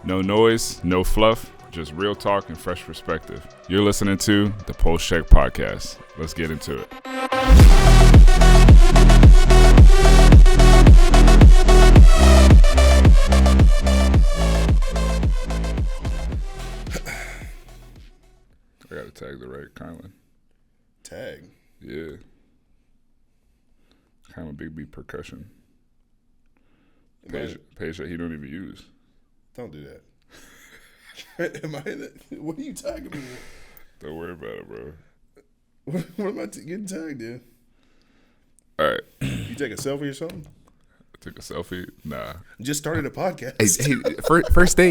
No noise, no fluff, just real talk and fresh perspective. You're listening to the Pulse Check Podcast. Let's get into it. I gotta tag the right Kylan. Tag? Yeah. Kylan Bigby percussion. Page that he don't even use. Don't do that. Am I in it? What are you tagging me with? Don't worry about it, bro. What am I getting tagged in? All right. You take a selfie or something? I took a selfie? Nah. Just started a podcast. Hey,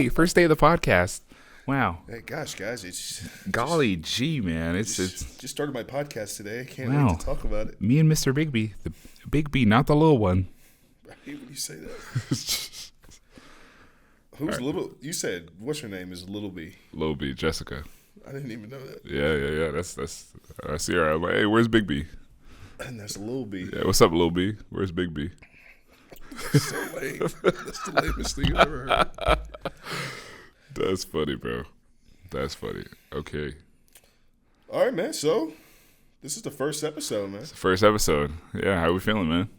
first day of the podcast. Wow. Hey, gosh, guys, it's golly gee, man. It's just started my podcast today. I can't wow. wait to talk about it. Me and Mr. Bigby, the Bigby, not the little one. I hate when you say that. Who's right. Little? You said what's her name is Little B. Little B, Jessica. I didn't even know that. Yeah. That's. I see her. I'm like, hey, where's Bigby? And that's Little B. Yeah, what's up, Little B? Where's Bigby? So lame. That's the lamest thing I've ever heard. That's funny, bro. That's funny. Okay. All right, man. So this is the first episode, man. It's the first episode. Yeah, how we feeling, man?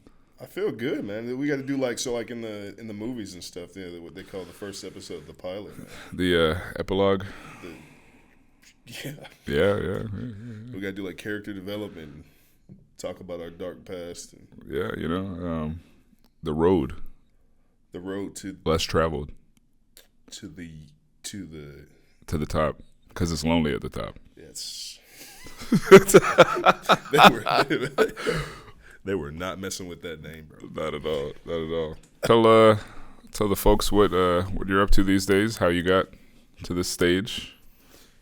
I feel good, man. We got to do like in the movies and stuff. Yeah, what they call the first episode, the pilot. Man. The epilogue. Yeah. Yeah. We got to do like character development, and talk about our dark past. And yeah, the road. The road to less traveled. To the top, because it's lonely at the top. Yes. They were not messing with that name, bro. Not at all. Tell the folks what you're up to these days. How you got to this stage.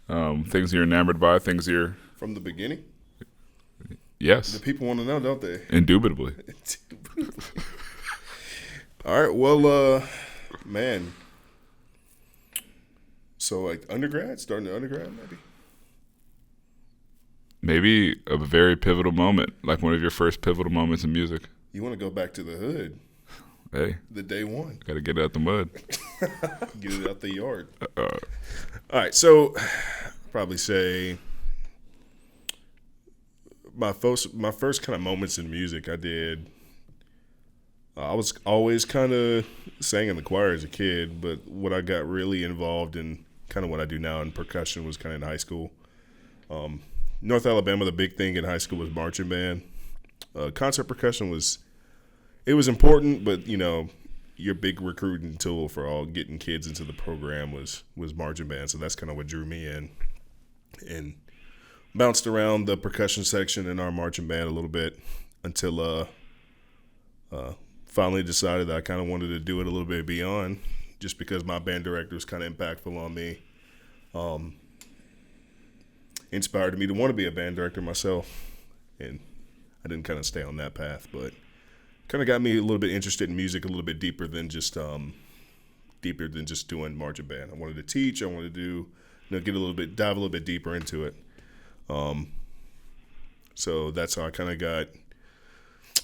Things you're enamored by. Things you're from the beginning. Yes. The people want to know, don't they? Indubitably. All right. Well, man. So like starting the undergrad, maybe a very pivotal moment, like one of your first pivotal moments in music. You want to go back to the hood. Hey. The day one. Got to get it out the mud. Get it out the yard. All right, so probably say my first kind of moments in music I did. I was always kind of sang in the choir as a kid, but what I got really involved in, kind of what I do now in percussion, was kind of in high school. North Alabama, the big thing in high school was marching band. Concert percussion was important, but your big recruiting tool for all getting kids into the program was marching band. So that's kind of what drew me in, and bounced around the percussion section in our marching band a little bit until finally decided that I kind of wanted to do it a little bit beyond, just because my band director was kind of impactful on me. Inspired me to want to be a band director myself, and I didn't kind of stay on that path, but kind of got me a little bit interested in music a little bit deeper than just doing marching band. I wanted to teach. I wanted to dive a little bit deeper into it. So that's how I kind of got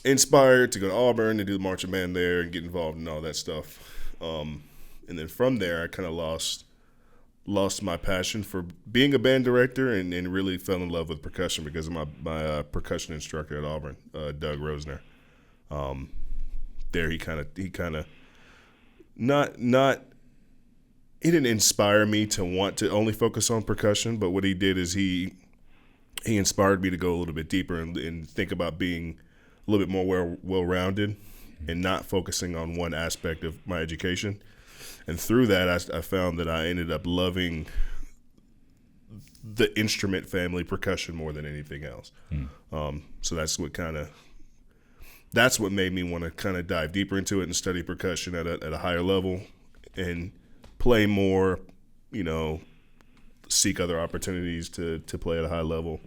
inspired to go to Auburn and do the marching band there and get involved in all that stuff. And then from there, I kind of lost my passion for being a band director and really fell in love with percussion because of my percussion instructor at Auburn, Doug Rosner. There he didn't inspire me to want to only focus on percussion, but what he did is he inspired me to go a little bit deeper and think about being a little bit more well-rounded and not focusing on one aspect of my education. And through that, I found that I ended up loving the instrument family, percussion, more than anything else. So that's what made me want to kind of dive deeper into it and study percussion at a higher level and play more, seek other opportunities to play at a high level.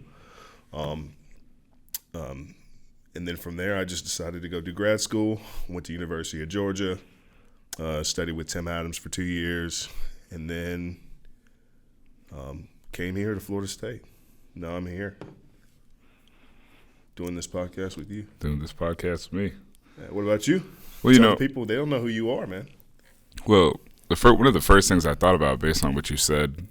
And then from there, I just decided to go do grad school. Went to University of Georgia, studied with Tim Adams for 2 years, and then came here to Florida State. Now I'm here doing this podcast with you. Doing this podcast with me. What about you? Well, Tell the people, they don't know who you are, man. Well, one of the first things I thought about based on what you said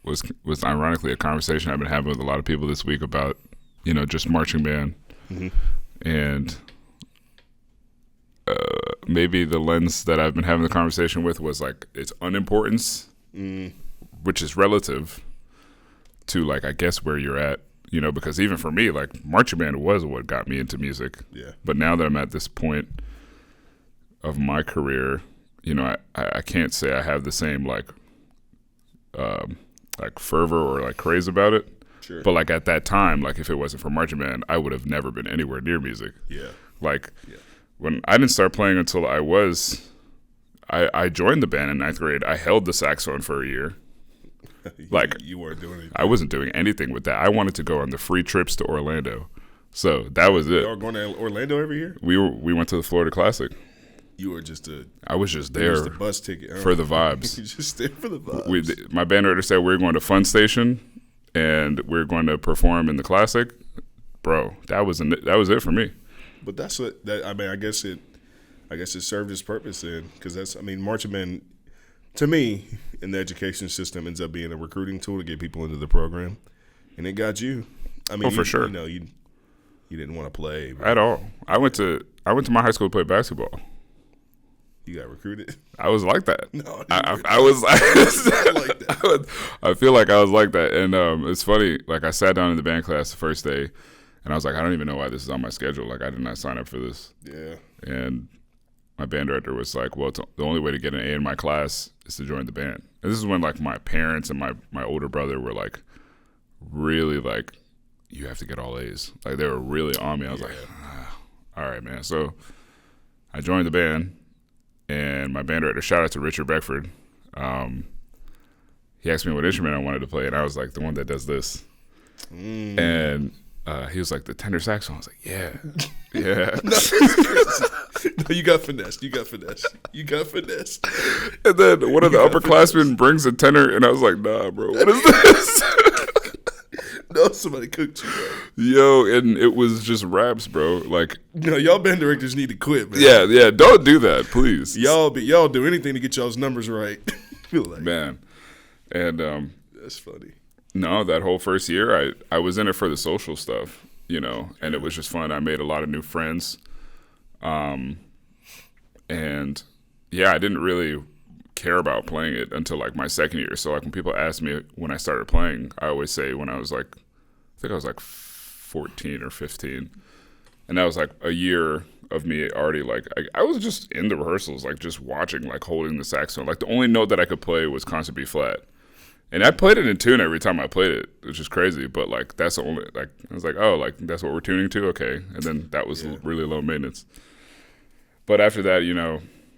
was ironically a conversation I've been having with a lot of people this week about, just marching band. Mm-hmm. And maybe the lens that I've been having the conversation with was like its unimportance, which is relative to like, I guess, where you're at, because even for me, like marching band was what got me into music. Yeah. But now that I'm at this point of my career, I can't say I have the same like fervor or like craze about it. Sure. But like at that time, like if it wasn't for marching band, I would have never been anywhere near music. Yeah. Like when I didn't start playing until I joined the band in 9th grade. I held the saxophone for a year. Like you weren't doing anything. I wasn't doing anything with that. I wanted to go on the free trips to Orlando. So that was it. Y'all going to Orlando every year? We went to the Florida Classic. You were just I was just there the bus ticket for the vibes. You just there for the vibes. My band director said we were going to Fun Station and we are going to perform in the Classic. Bro, that was it for me. But that's what that. I mean, I guess it served its purpose then, because marching band, to me, in the education system, ends up being a recruiting tool to get people into the program, and it got you. I mean, for sure. You didn't want to play at all. I went to my high school to play basketball. You got recruited? I was like that. No, I was like, like that. I feel like I was like that. And it's funny, like I sat down in the band class the first day and I was like, I don't even know why this is on my schedule. Like I did not sign up for this. Yeah. And my band director was like, well, the only way to get an A in my class is to join the band. And this is when like my parents and my older brother were like, really like, you have to get all A's. Like they were really on me. I was like, all right, man. So I joined the band. And my band director, shout out to Richard Beckford, he asked me what instrument I wanted to play, and I was like, the one that does this. And he was like, the tenor saxophone. I was like, yeah. No, you got finessed. And then one of the upperclassmen brings a tenor, and I was like, nah, bro, what is this? No, somebody cooked you, bro. Yo, and it was just raps, bro. Like, y'all band directors need to quit, man. Yeah, don't do that, please. Y'all do anything to get y'all's numbers right. Man, and that's funny. No, that whole first year, I was in it for the social stuff, and it was just fun. I made a lot of new friends, and yeah, I didn't really care about playing it until like my second year. So like when people ask me when I started playing, I always say when I was like, I think I was like 14 or 15, and that was like a year of me already like I was just in the rehearsals, like just watching, like holding the saxophone. Like the only note that I could play was concert B flat, and I played it in tune every time I played it, which is crazy. But like that's the only, like I was like, oh, like that's what we're tuning to, okay. And then that was really low maintenance. But after that,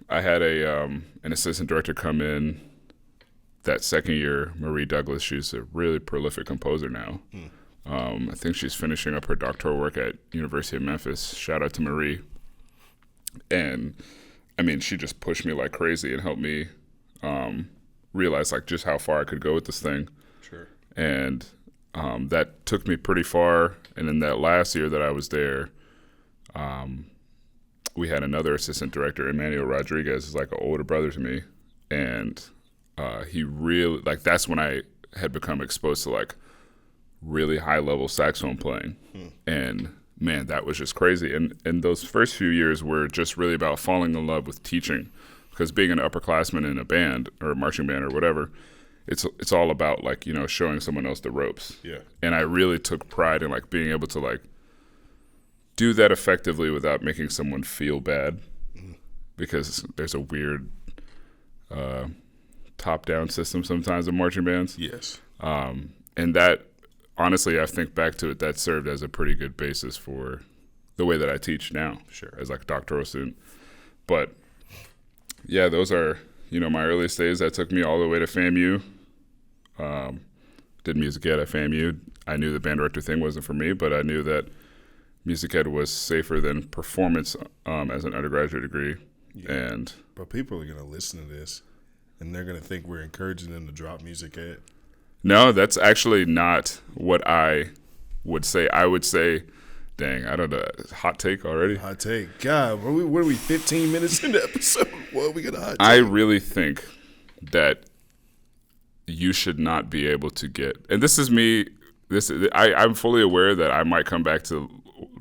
I had an assistant director come in that second year, Marie Douglas. She's a really prolific composer now. I think she's finishing up her doctoral work at University of Memphis. Shout out to Marie. And I mean, she just pushed me like crazy and helped me realize like just how far I could go with this thing. Sure. And that took me pretty far. And in that last year that I was there, we had another assistant director, Emmanuel Rodriguez, is like an older brother to me. And he really, like, that's when I had become exposed to like really high level saxophone playing. And man, that was just crazy. And those first few years were just really about falling in love with teaching, because being an upperclassman in a band or a marching band or whatever, it's all about like, showing someone else the ropes. Yeah. And I really took pride in like being able to like do that effectively without making someone feel bad, because there's a weird top-down system sometimes in marching bands. Yes. And that, honestly, I think back to it, that served as a pretty good basis for the way that I teach now. Sure. As like a doctoral student. But yeah, those are, my earliest days. That took me all the way to FAMU. Did music ed at FAMU. I knew the band director thing wasn't for me, but I knew that music ed was safer than performance as an undergraduate degree. Yeah. But people are going to listen to this, and they're going to think we're encouraging them to drop music ed. No, that's actually not what I would say. I would say, dang, I don't know, hot take already? Hot take. God, what are we 15 minutes into the episode? What are we going to hot take? I really think that you should not be able to get. And this is me. I'm fully aware that I might come back to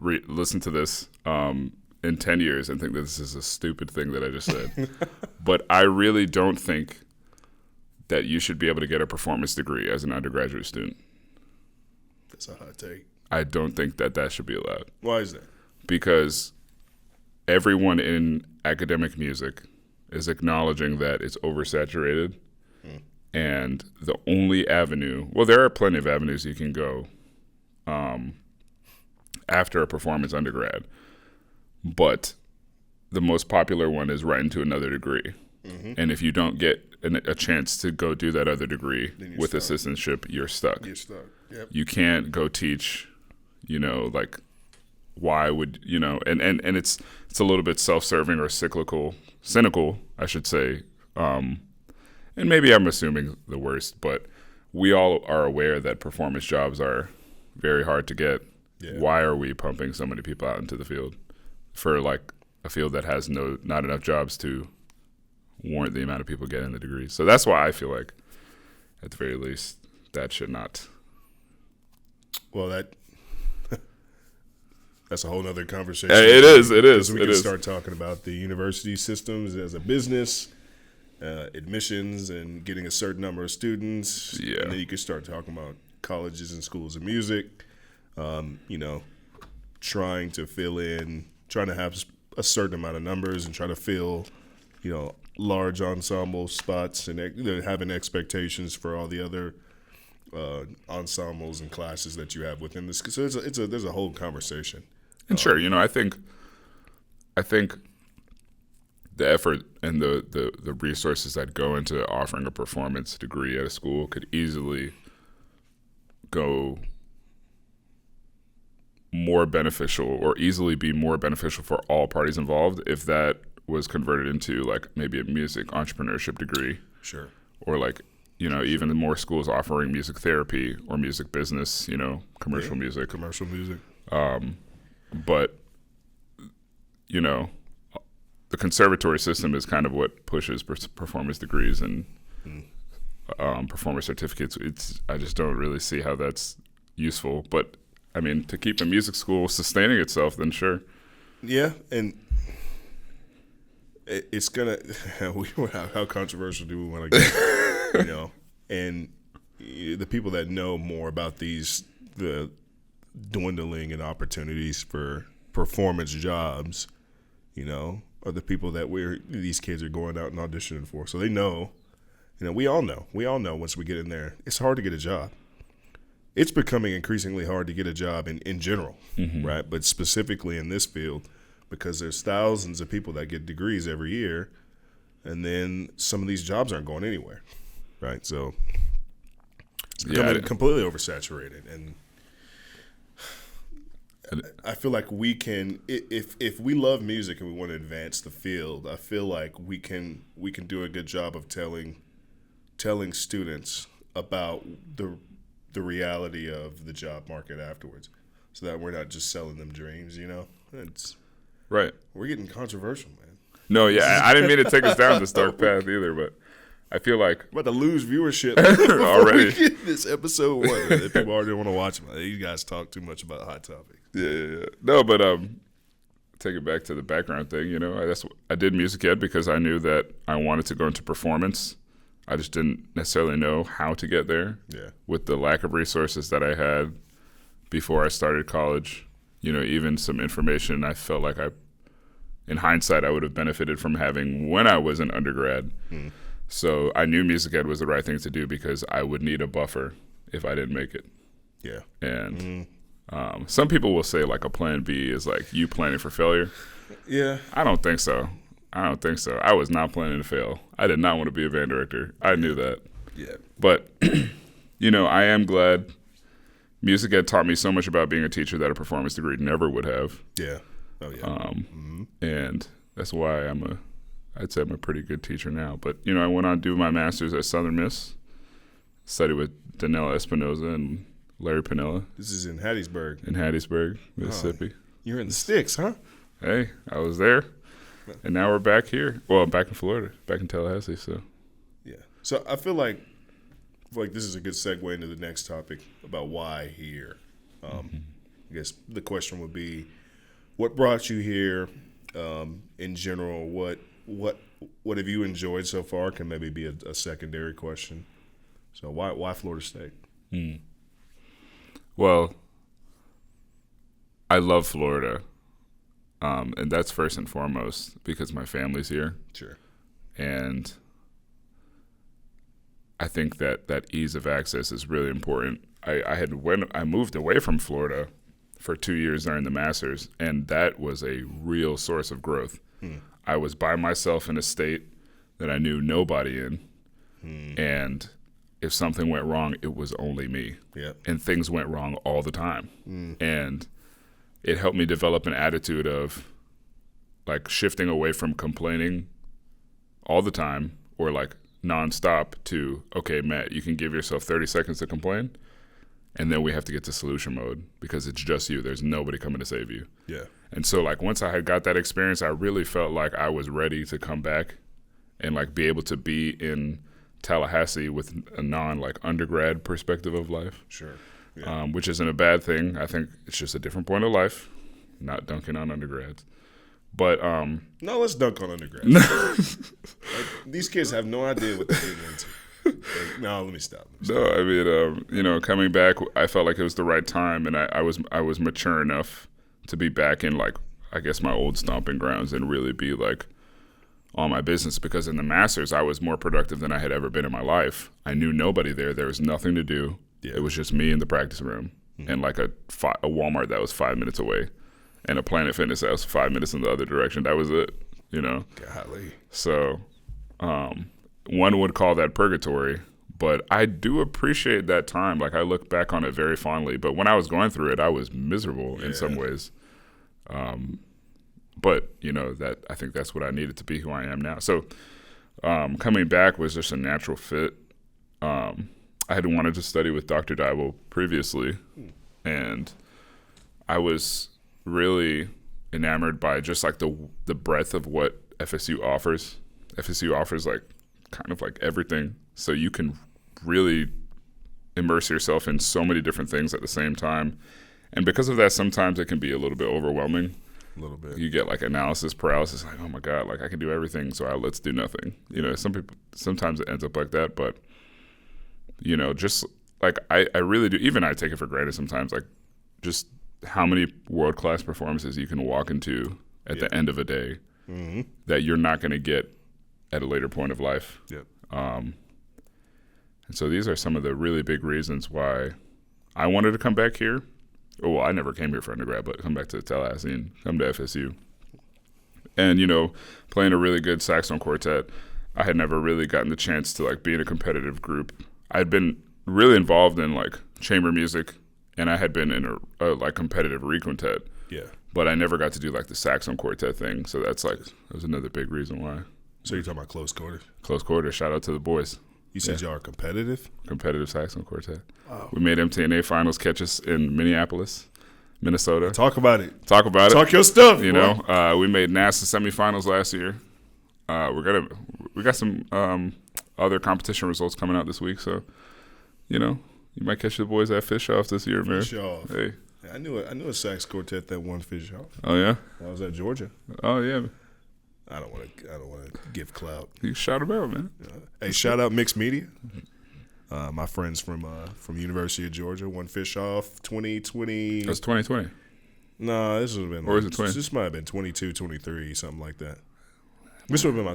listen to this in 10 years and think that this is a stupid thing that I just said. But I really don't think that you should be able to get a performance degree as an undergraduate student. That's a hot take. I don't think that should be allowed. Why is that? Because everyone in academic music is acknowledging that it's oversaturated. And the only avenue, well, there are plenty of avenues you can go after a performance undergrad. But the most popular one is right into another degree. Mm-hmm. And if you don't get a chance to go do that other degree with stuck. Assistantship, you're stuck. You're stuck. Yep. You can't go teach, like, why would, and it's a little bit self-serving or cynical, I should say. And maybe I'm assuming the worst, but we all are aware that performance jobs are very hard to get. Yeah. Why are we pumping so many people out into the field for like a field that has not enough jobs to warrant the amount of people getting the degrees? So that's why I feel like, at the very least, that should not. Well, that's a whole nother conversation. It is. We can start talking about the university systems as a business. Admissions and getting a certain number of students. Yeah. And then you could start talking about colleges and schools of music, trying to have a certain amount of numbers and try to fill, large ensemble spots and having expectations for all the other ensembles and classes that you have within this. So there's a whole conversation. And sure, I think the effort and the resources that go into offering a performance degree at a school could easily go more beneficial or easily be more beneficial for all parties involved if that was converted into like maybe a music entrepreneurship degree. Sure. Or like, even more schools offering music therapy or music business, commercial music. Commercial music. But, the conservatory system is kind of what pushes performance degrees and performance certificates. I just don't really see how that's useful. But, I mean, to keep a music school sustaining itself, then sure. Yeah, and it's going to – how controversial do we want to get? And the people that know more about the dwindling in opportunities for performance jobs, are the people that these kids are going out and auditioning for. So they know, we all know once we get in there, it's hard to get a job. It's becoming increasingly hard to get a job in general, mm-hmm. right? But specifically in this field, because there's thousands of people that get degrees every year, and then some of these jobs aren't going anywhere, right? So it's becoming completely oversaturated. And I feel like we can, if we love music and we want to advance the field, I feel like we can do a good job of telling students about the reality of the job market afterwards, so that we're not just selling them dreams. It's right. We're getting controversial, man. No, yeah, I didn't mean to take us down this dark path either, but I feel like we're about to lose viewership already. We get this episode one. People already want to watch them. You guys talk too much about hot topics. Yeah. No, but take it back to the background thing. I did music ed because I knew that I wanted to go into performance. I just didn't necessarily know how to get there. Yeah. With the lack of resources that I had before I started college, even some information I felt like in hindsight, I would have benefited from having when I was an undergrad. Mm. So I knew music ed was the right thing to do because I would need a buffer if I didn't make it. Yeah. And some people will say like a plan B is like you planning for failure. Yeah. I don't think so. I was not planning to fail. I did not want to be a band director. I knew that. Yeah. But, I am glad music ed taught me so much about being a teacher that a performance degree never would have. Yeah. Oh, yeah. And that's why I'd say I'm a pretty good teacher now. But, I went on to do my master's at Southern Miss, studied with Danella Espinoza and Larry Pinella. This is in Hattiesburg. Mississippi. You're in the sticks, huh? Hey, I was there. And now we're back here. Well, I'm back in Florida, back in Tallahassee. So, yeah. So I feel like this is a good segue into the next topic about why here. I guess the question would be, what brought you here? In general, what have you enjoyed so far? Can maybe be a secondary question. So why Florida State? Well, I love Florida, and that's first and foremost because my family's here. Sure. And I think that ease of access is really important. I moved away from Florida for 2 years during the Masters, and that was a real source of growth. I was by myself in a state that I knew nobody in, and if something went wrong, it was only me. Yep. And things went wrong all the time. And it helped me develop an attitude of like shifting away from complaining all the time or like nonstop to, okay, Matt, you can give yourself 30 seconds to complain, and then we have to get to solution mode because it's just you. There's nobody coming to save you. Yeah. And so like once I had got that experience, I really felt like I was ready to come back and like be able to be in Tallahassee with a like undergrad perspective of life. Sure. Yeah. Which isn't a bad thing. I think it's just a different point of life, not dunking on undergrads. But no, let's dunk on undergrads. These kids have no idea what they're getting into. No, let me stop. No, I mean, coming back, I felt like it was the right time, and I was mature enough to be back in like I guess my old stomping grounds and really be like on my business, because in the Masters I was more productive than I had ever been in my life. I knew nobody there. There was nothing to do. Yeah. It was just me in the practice room and like a Walmart that was 5 minutes away and a Planet Fitness that was 5 minutes in the other direction. That was it, Golly. So one would call that purgatory, but I do appreciate that time. Like I look back on it very fondly, but when I was going through it, I was miserable in some ways. But that I think that's what I needed to be who I am now. So coming back was just a natural fit. I had wanted to study with Dr. Dybel previously, and I was really enamored by just like the breadth of what FSU offers. FSU offers like kind of like everything, so you can really immerse yourself in so many different things at the same time. And because of that, sometimes it can be a little bit overwhelming. A little bit. You get like analysis paralysis, like, oh my God, like I can do everything, so let's do nothing. Sometimes it ends up like that, but just like I really do. Even I take it for granted sometimes, like just how many world-class performances you can walk into at the end of a day that you're not going to get at a later point of life. Yep. And so these are some of the really big reasons why I wanted to come back here. Well, I never came here for undergrad, but come back to Tallahassee and come to FSU. And, playing a really good saxophone quartet, I had never really gotten the chance to, like, be in a competitive group. I'd been really involved in, like, chamber music, and I had been in a competitive requintet. Yeah. But I never got to do, like, the saxophone quartet thing. So that was another big reason why. So you're talking about close quarters? Close quarters. Shout out to the boys. You said y'all are competitive? Competitive saxophone quartet. Wow. We made MTNA finals catches in Minneapolis, Minnesota. Talk about it. Talk Talk your stuff. We made NASA semifinals last year. We got some other competition results coming out this week, so you might catch the boys at Fish Off this year, man. Fish Off. Hey, I knew a sax quartet that won Fish Off. Oh yeah. I was at Georgia. Oh yeah. I don't want to give clout. You shout them out, man. Hey, shout out Mixed Media. My friends from University of Georgia won Fish Off 2020. That's 2020. No, this would have been. Or is it 20? This might have been 22, 23, something like that. This would have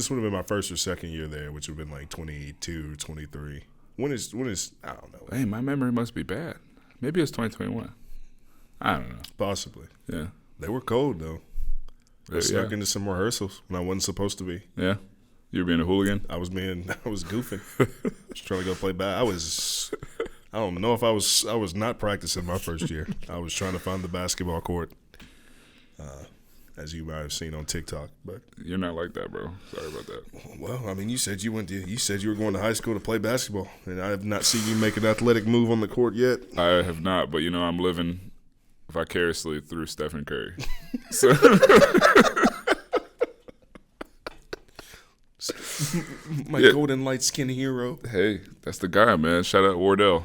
been my first or second year there, which would have been like 22, 23. When is I don't know. Hey, my memory must be bad. Maybe it's 2021. I don't know. Possibly. Yeah. They were cold though. I snuck into some rehearsals when I wasn't supposed to be. Yeah. You were being a hooligan? I was goofing. Just trying to go play I don't know if I was not practicing my first year. I was trying to find the basketball court, as you might have seen on TikTok. But you're not like that, bro. Sorry about that. Well, I mean, you said you were going to high school to play basketball, and I have not seen you make an athletic move on the court yet. I have not, but I'm living vicariously through Stephen Curry. So My golden light skin hero. Hey, that's the guy, man. Shout out Wardell.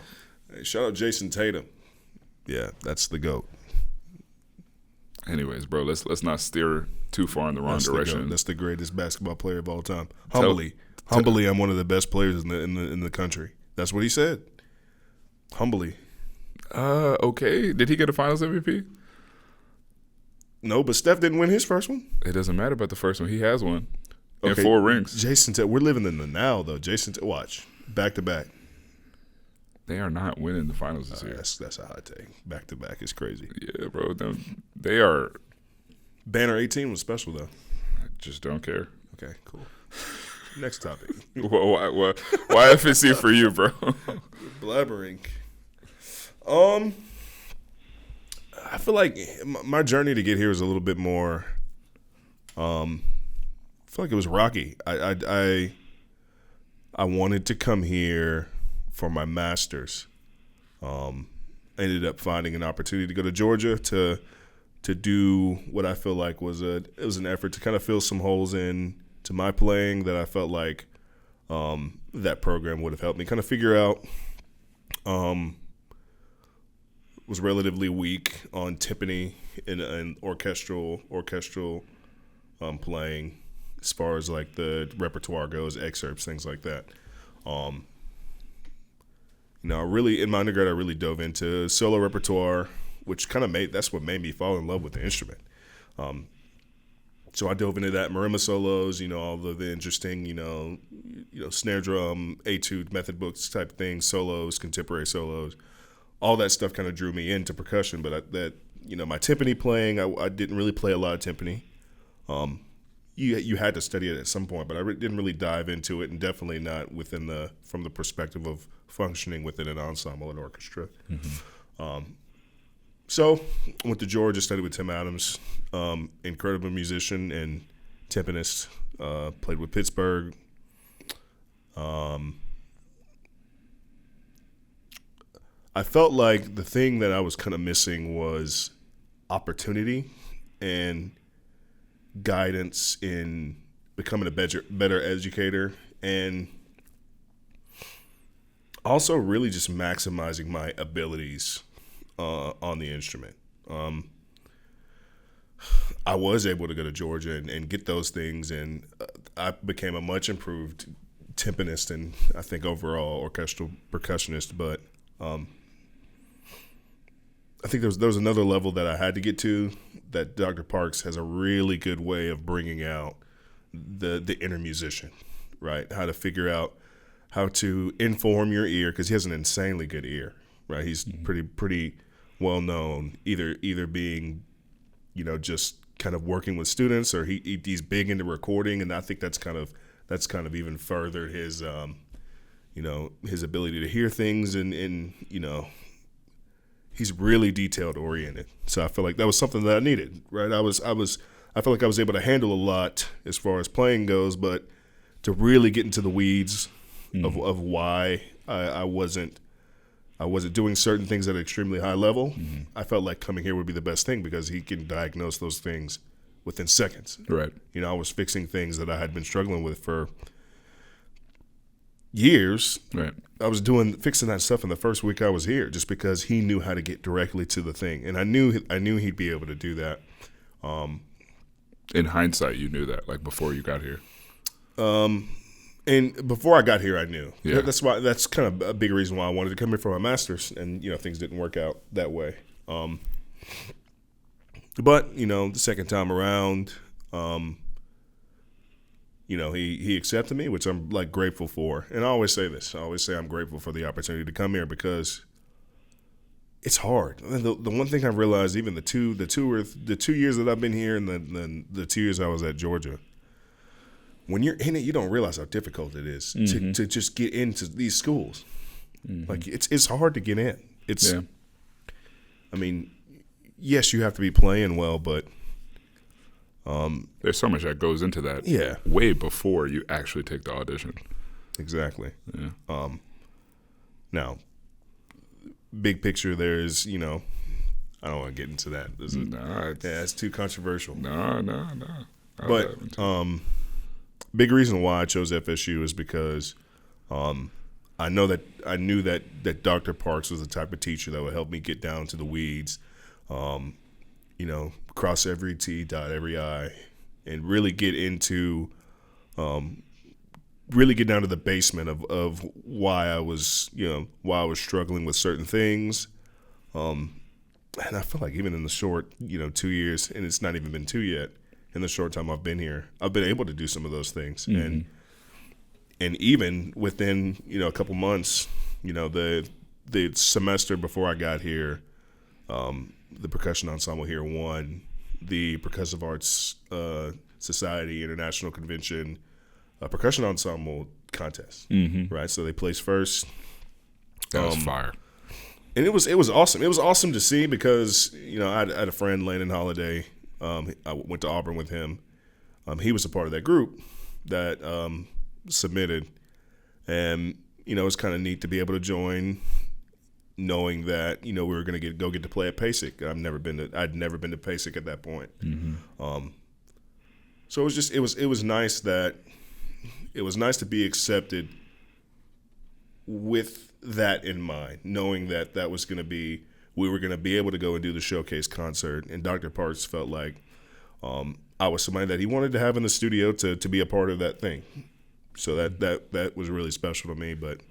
Hey, shout out Jason Tatum. Yeah, that's the GOAT. Anyways, bro, let's not steer too far in the wrong direction. That's the greatest basketball player of all time. Humbly, I'm one of the best players in the country. That's what he said. Humbly. Okay. Did he get a Finals MVP? No, but Steph didn't win his first one. It doesn't matter about the first one. He has one. Okay. And 4 rings. Jason, we're living in the now, though. Jason, watch. Back to back. They are not winning the Finals this year. That's a hot take. Back to back is crazy. Yeah, bro. They are. Banner 18 was special, though. I just don't care. Okay, cool. Next topic. Why FSU for you, bro? Blabbering. I feel like my journey to get here was a little bit more. I feel like it was rocky. I wanted to come here for my master's. Ended up finding an opportunity to go to Georgia to do what I feel like was an effort to kind of fill some holes in to my playing that I felt like that program would have helped me kind of figure out. Was relatively weak on timpani and orchestral playing as far as like the repertoire goes, excerpts, things like that. Really in my undergrad, I really dove into solo repertoire, which kind of that's what made me fall in love with the instrument. So I dove into that, marimba solos, all the interesting, snare drum, etude, method books type things, solos, contemporary solos. All that stuff kind of drew me into percussion, but my timpani playing, I didn't really play a lot of timpani. You had to study it at some point, but I didn't really dive into it, and definitely not from the perspective of functioning within an ensemble and orchestra. Mm-hmm. So I went to Georgia, studied with Tim Adams, incredible musician and timpanist. Played with Pittsburgh. I felt like the thing that I was kind of missing was opportunity and guidance in becoming a better educator, and also really just maximizing my abilities on the instrument. I was able to go to Georgia and get those things, and I became a much improved timpanist and I think overall orchestral percussionist, but I think there was another level that I had to get to that Dr. Parks has a really good way of bringing out the inner musician, right? How to figure out how to inform your ear, because he has an insanely good ear, right? He's pretty well known, either being, just kind of working with students, or he's big into recording, and I think that's kind of even furthered his his ability to hear things, and he's really detailed oriented. So I feel like that was something that I needed, right? I feel like I was able to handle a lot as far as playing goes, but to really get into the weeds of why I wasn't doing certain things at an extremely high level, I felt like coming here would be the best thing, because he can diagnose those things within seconds. Right. I was fixing things that I had been struggling with for years. Right. I was fixing that stuff in the first week I was here, just because he knew how to get directly to the thing, and I knew he'd be able to do that. In hindsight, you knew that, like before you got here. And before I got here, I knew. Yeah. That's kind of a big reason why I wanted to come here for my master's, and things didn't work out that way. But the second time around, he accepted me, which I'm like grateful for. And I always say this. I always say I'm grateful for the opportunity to come here, because it's hard. The one thing I've realized, even the 2 years that I've been here, and then the 2 years I was at Georgia, when you're in it, you don't realize how difficult it is to just get into these schools. Like it's hard to get in. I mean, yes, you have to be playing well, but there's so much that goes into that. Yeah. Way before you actually take the audition. Exactly. Yeah. Now, big picture, there is, I don't want to get into that. It's too controversial. No. But big reason why I chose FSU is because I knew that Dr. Parks was the type of teacher that would help me get down to the weeds, cross every T, dot every I, and really get into, really get down to the basement of why I was struggling with certain things. And I feel like even in the short, 2 years, and it's not even been 2 yet, in the short time I've been here, I've been able to do some of those things. Mm-hmm. And even within, a couple months, the semester before I got here, the percussion ensemble here won the Percussive Arts Society International Convention percussion ensemble contest, right? So they placed first. That was fire. And it was awesome. It was awesome to see because, I had a friend, Landon Holiday. I went to Auburn with him. He was a part of that group that submitted. And, it was kind of neat to be able to join, knowing that, we were going to get to play at PASIC. I'd never been to PASIC at that point. Mm-hmm. So it was nice to be accepted with that in mind, knowing that we were going to be able to go and do the showcase concert. And Dr. Parks felt like I was somebody that he wanted to have in the studio to be a part of that thing. So that was really special to me. But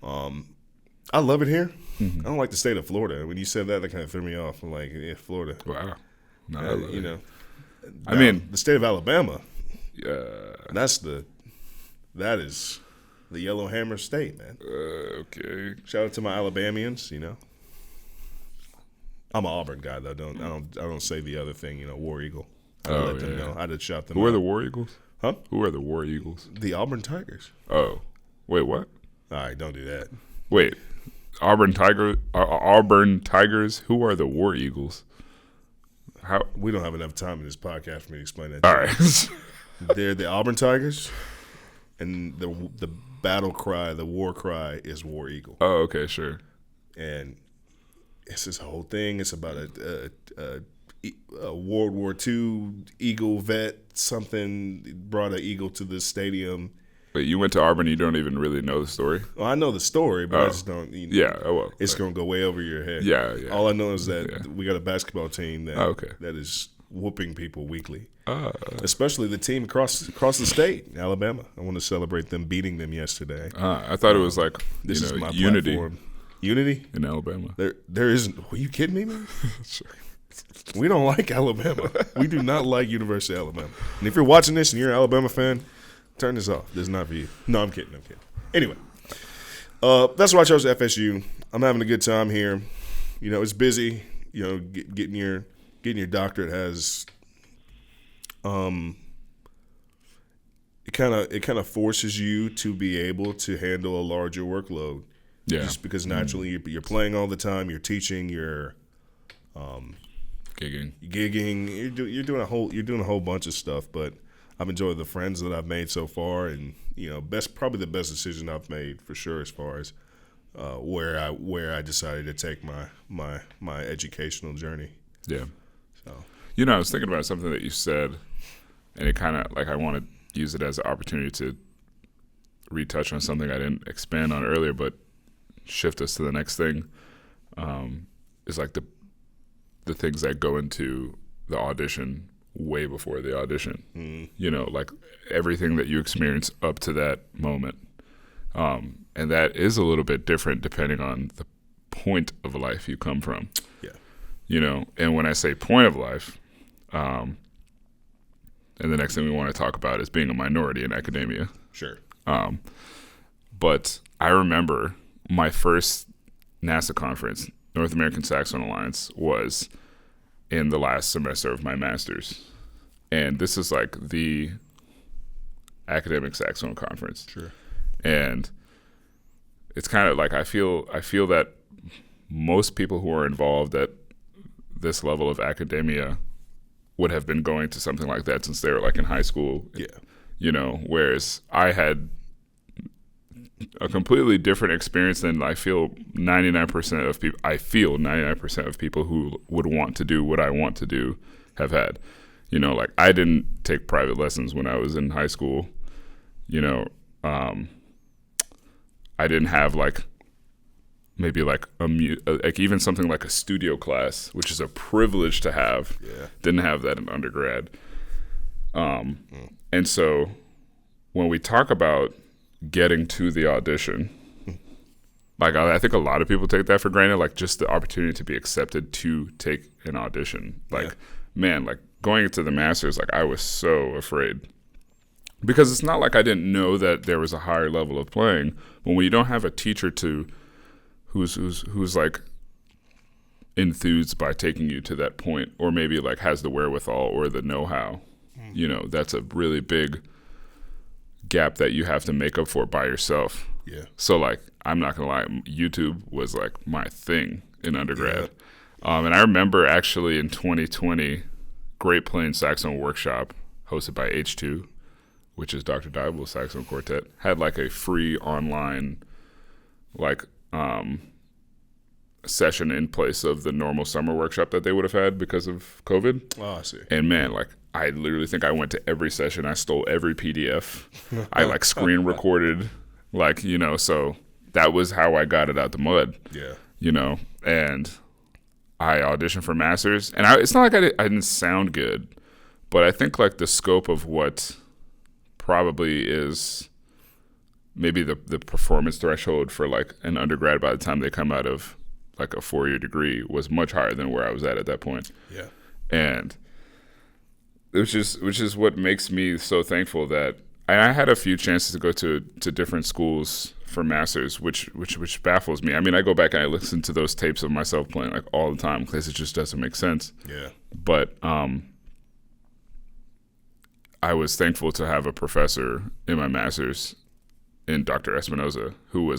I love it here. Mm-hmm. I don't like the state of Florida. When you said that kind of threw me off. I'm like, yeah, Florida. Wow. No, I mean, the state of Alabama. Yeah. That is the Yellowhammer State, man. Okay. Shout out to my Alabamians. I'm an Auburn guy though. I don't say the other thing. War Eagle. I let them know. I just shout them. Who are the War Eagles? Huh? Who are the War Eagles? The Auburn Tigers. Oh, wait, what? All right, don't do that. Wait, Auburn Tigers. Who are the War Eagles? How? We don't have enough time in this podcast for me to explain that. All right. They're the Auburn Tigers, and the battle cry, the war cry, is War Eagle. Oh, okay, sure. And it's this whole thing. It's about a World War II Eagle vet. Something brought an eagle to the stadium. But you went to Auburn. You don't even really know the story. Well, I know the story, but I just don't. Yeah. Oh well. It's gonna go way over your head. Yeah. All I know is that we got a basketball team that that is whooping people weekly. Especially the team across the state, Alabama. I want to celebrate them beating them yesterday. I thought it was like this is my unity. Platform. Unity in Alabama. There isn't. Are you kidding me, man? We don't like Alabama. We do not like University of Alabama. And if you're watching this and you're an Alabama fan, turn this off. This is not for you. No, I'm kidding. Anyway, that's why I chose FSU. I'm having a good time here. It's busy. Getting your doctorate has it kind of forces you to be able to handle a larger workload. Yeah. Just because naturally you're playing all the time, you're teaching, you're gigging, you're doing a whole bunch of stuff. But I've enjoyed the friends that I've made so far, and probably the best decision I've made for sure as far as where I decided to take my educational journey. Yeah. So I was thinking about something that you said, and it kind of like I want to use it as an opportunity to retouch on something I didn't expand on earlier, but shift us to the next thing. Is like the things that go into the audition way before the audition. Mm. Like everything that you experience up to that moment. And that is a little bit different depending on the point of life you come from. Yeah. And when I say point of life, and the next thing we want to talk about is being a minority in academia. Sure. But I remember my first NASA conference, North American Saxophone Alliance, was in the last semester of my master's. And this is like the academic saxophone conference. Sure. And it's kind of like I feel that most people who are involved at this level of academia would have been going to something like that since they were like in high school. Yeah. Whereas I had a completely different experience than I feel 99% of people who would want to do what I want to do have had. Like I didn't take private lessons when I was in high school. you know, I didn't have like maybe like like even something like a studio class, which is a privilege to have. Yeah. Didn't have that in undergrad. And so when we talk about getting to the audition, like I think a lot of people take that for granted, like just the opportunity to be accepted to take an audition. Like, man, like going into the Masters, like I was so afraid. Because it's not like I didn't know that there was a higher level of playing, but when you don't have a teacher who's like enthused by taking you to that point, or maybe like has the wherewithal or the know-how, you know, that's a really big gap that you have to make up for by yourself. Yeah. So like, I'm not gonna lie, YouTube was like my thing in undergrad. And I remember actually in 2020, Great Plains Saxophone Workshop, hosted by H2, which is Dr. Dible's saxophone quartet, had like a free online like session in place of the normal summer workshop that they would have had because of COVID. Oh, I see. And man, like I literally think I went to every session. I stole every PDF. I like screen recorded, like, you know, so that was how I got it out the mud. Yeah. You know, and I auditioned for Masters, and it's not like I didn't sound good, but I think like the scope of what probably is maybe the performance threshold for like an undergrad by the time they come out of like a 4-year degree was much higher than where I was at that point. Yeah. And which is what makes me so thankful that I had a few chances to go to different schools for Masters, which baffles me. I mean, I go back and I listen to those tapes of myself playing like all the time because it just doesn't make sense. Yeah. But I was thankful to have a professor in my Masters in Dr. Espinoza who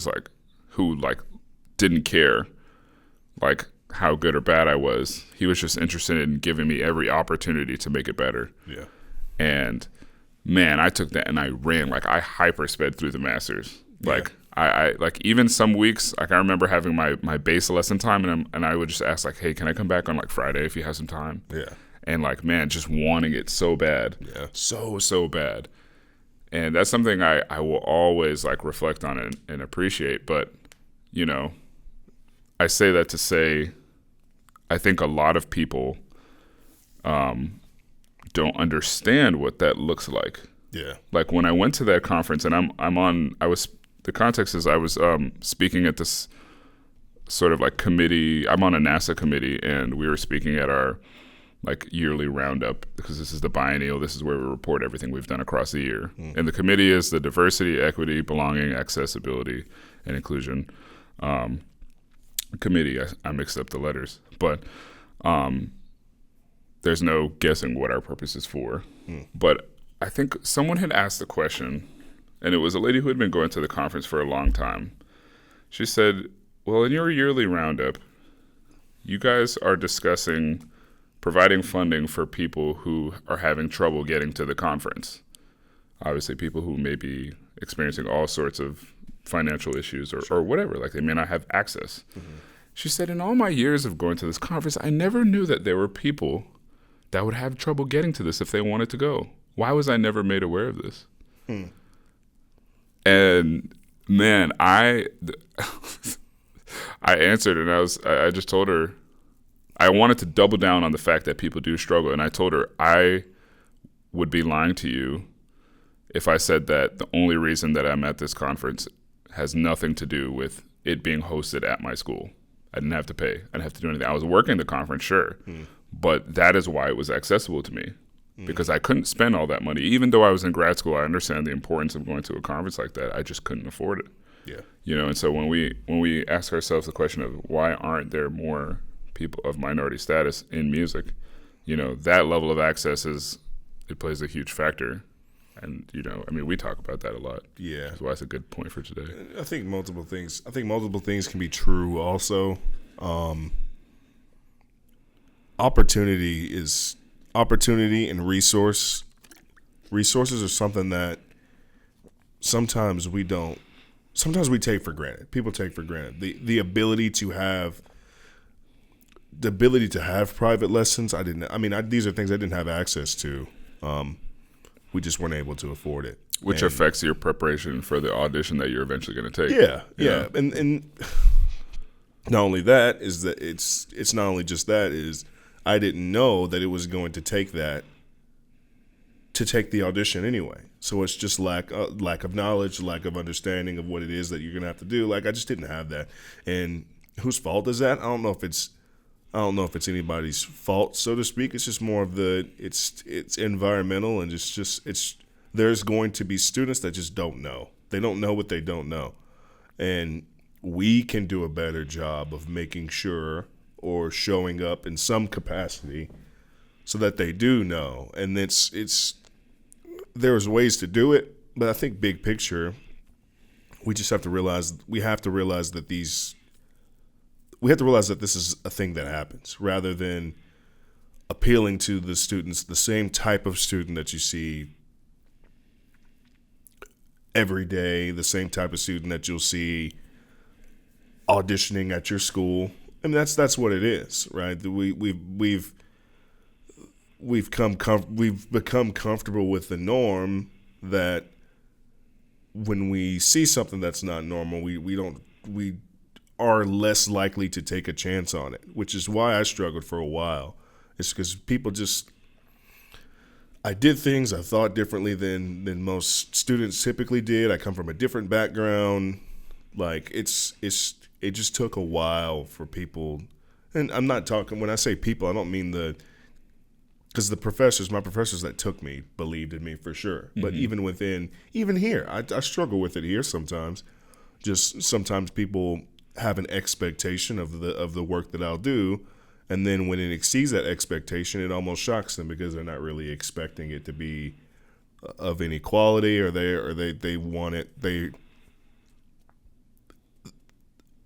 didn't care like how good or bad I was. He was just interested in giving me every opportunity to make it better. Yeah. And man, I took that and I ran, like I hypersped through the Masters. Like I like even some weeks, like I remember having my bass lesson time and I would just ask like, hey, can I come back on like Friday if you have some time? Yeah. And like, man, just wanting it so bad. Yeah. So bad. And that's something I will always like reflect on and appreciate. But, you know, I say that to say I think a lot of people don't understand what that looks like. Yeah. Like when I went to that conference and the context is I was speaking at this sort of like committee. I'm on a NASA committee and we were speaking at our like yearly roundup because this is the biennial. This is where we report everything we've done across the year. And the committee is the diversity, equity, belonging, accessibility, and inclusion committee. I mixed up the letters, but there's no guessing what our purpose is for. But I think someone had asked the question, and it was a lady who had been going to the conference for a long time. She said, well, in your yearly roundup, you guys are discussing providing funding for people who are having trouble getting to the conference. Obviously, people who may be experiencing all sorts of financial issues or whatever, like they may not have access. She said, in all my years of going to this conference, I never knew that there were people that would have trouble getting to this if they wanted to go. Why was I never made aware of this? And man, I answered and I just told her, I wanted to double down on the fact that people do struggle. And I told her I would be lying to you if I said that the only reason that I'm at this conference has nothing to do with it being hosted at my school. I didn't have to pay. I didn't have to do anything. I was working the conference, sure. But that is why it was accessible to me because I couldn't spend all that money. Even though I was in grad school, I understand the importance of going to a conference like that. I just couldn't afford it. Yeah. You know, and so when we ask ourselves the question of why aren't there more people of minority status in music, you know, that level of access it plays a huge factor. And, you know, I mean, we talk about that a lot. Yeah. That's why it's a good point for today. I think multiple things can be true also. Opportunity and resources are something that sometimes we take for granted. People take for granted. The ability to have private lessons. These are things I didn't have access to. We just weren't able to afford it. Which affects your preparation for the audition that you're eventually going to take. Yeah. And not only that is that it's not only just that is I didn't know that it was going to take that to take the audition anyway. So it's just lack of knowledge, lack of understanding of what it is that you're going to have to do. Like I just didn't have that. And whose fault is that? I don't know if it's anybody's fault, so to speak. It's just more of it's environmental, and it's there's going to be students that just don't know. They don't know what they don't know. And we can do a better job of making sure or showing up in some capacity so that they do know. And there's ways to do it, but I think big picture, we just have to realize that this is a thing that happens, rather than appealing to the students, the same type of student that you see every day, the same type of student that you'll see auditioning at your school. I mean, that's what it is, right? We've become comfortable with the norm that when we see something that's not normal, we are less likely to take a chance on it, which is why I struggled for a while. It's because I did things, I thought differently than most students typically did. I come from a different background. Like it just took a while for people, and I'm not talking, when I say people, I don't mean because my professors that took me believed in me for sure. Mm-hmm. But even here, I struggle with it here sometimes. Just sometimes people have an expectation of the work that I'll do, and then when it exceeds that expectation, it almost shocks them because they're not really expecting it to be of any quality, or they want it.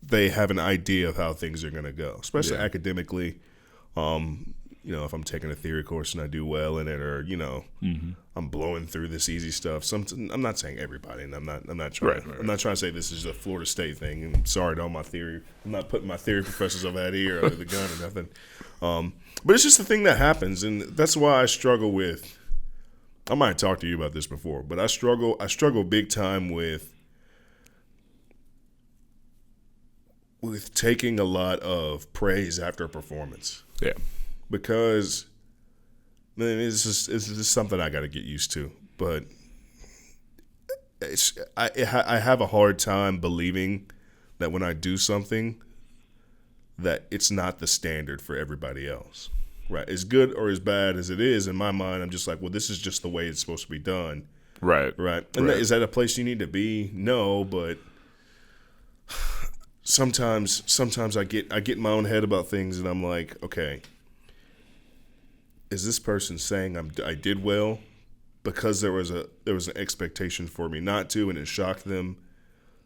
They have an idea of how things are going to go, especially academically. If I'm taking a theory course and I do well in it, or I'm blowing through this easy stuff. I'm not saying everybody, and I'm not trying. Right. I'm not trying to say this is a Florida State thing. And sorry to all my theory. I'm not putting my theory professors over that ear under the gun or nothing. But it's just a thing that happens, and that's why I struggle with. I might have talked to you about this before, but I struggle big time with taking a lot of praise after a performance. Yeah. Because it's just something I got to get used to. But I have a hard time believing that when I do something, that it's not the standard for everybody else. Right? As good or as bad as it is, in my mind, I'm just like, well, this is just the way it's supposed to be done. Right. Right. And is that a place you need to be? No, but sometimes I get in my own head about things, and I'm like, okay, is this person saying I did well because there was an expectation for me not to, and it shocked them?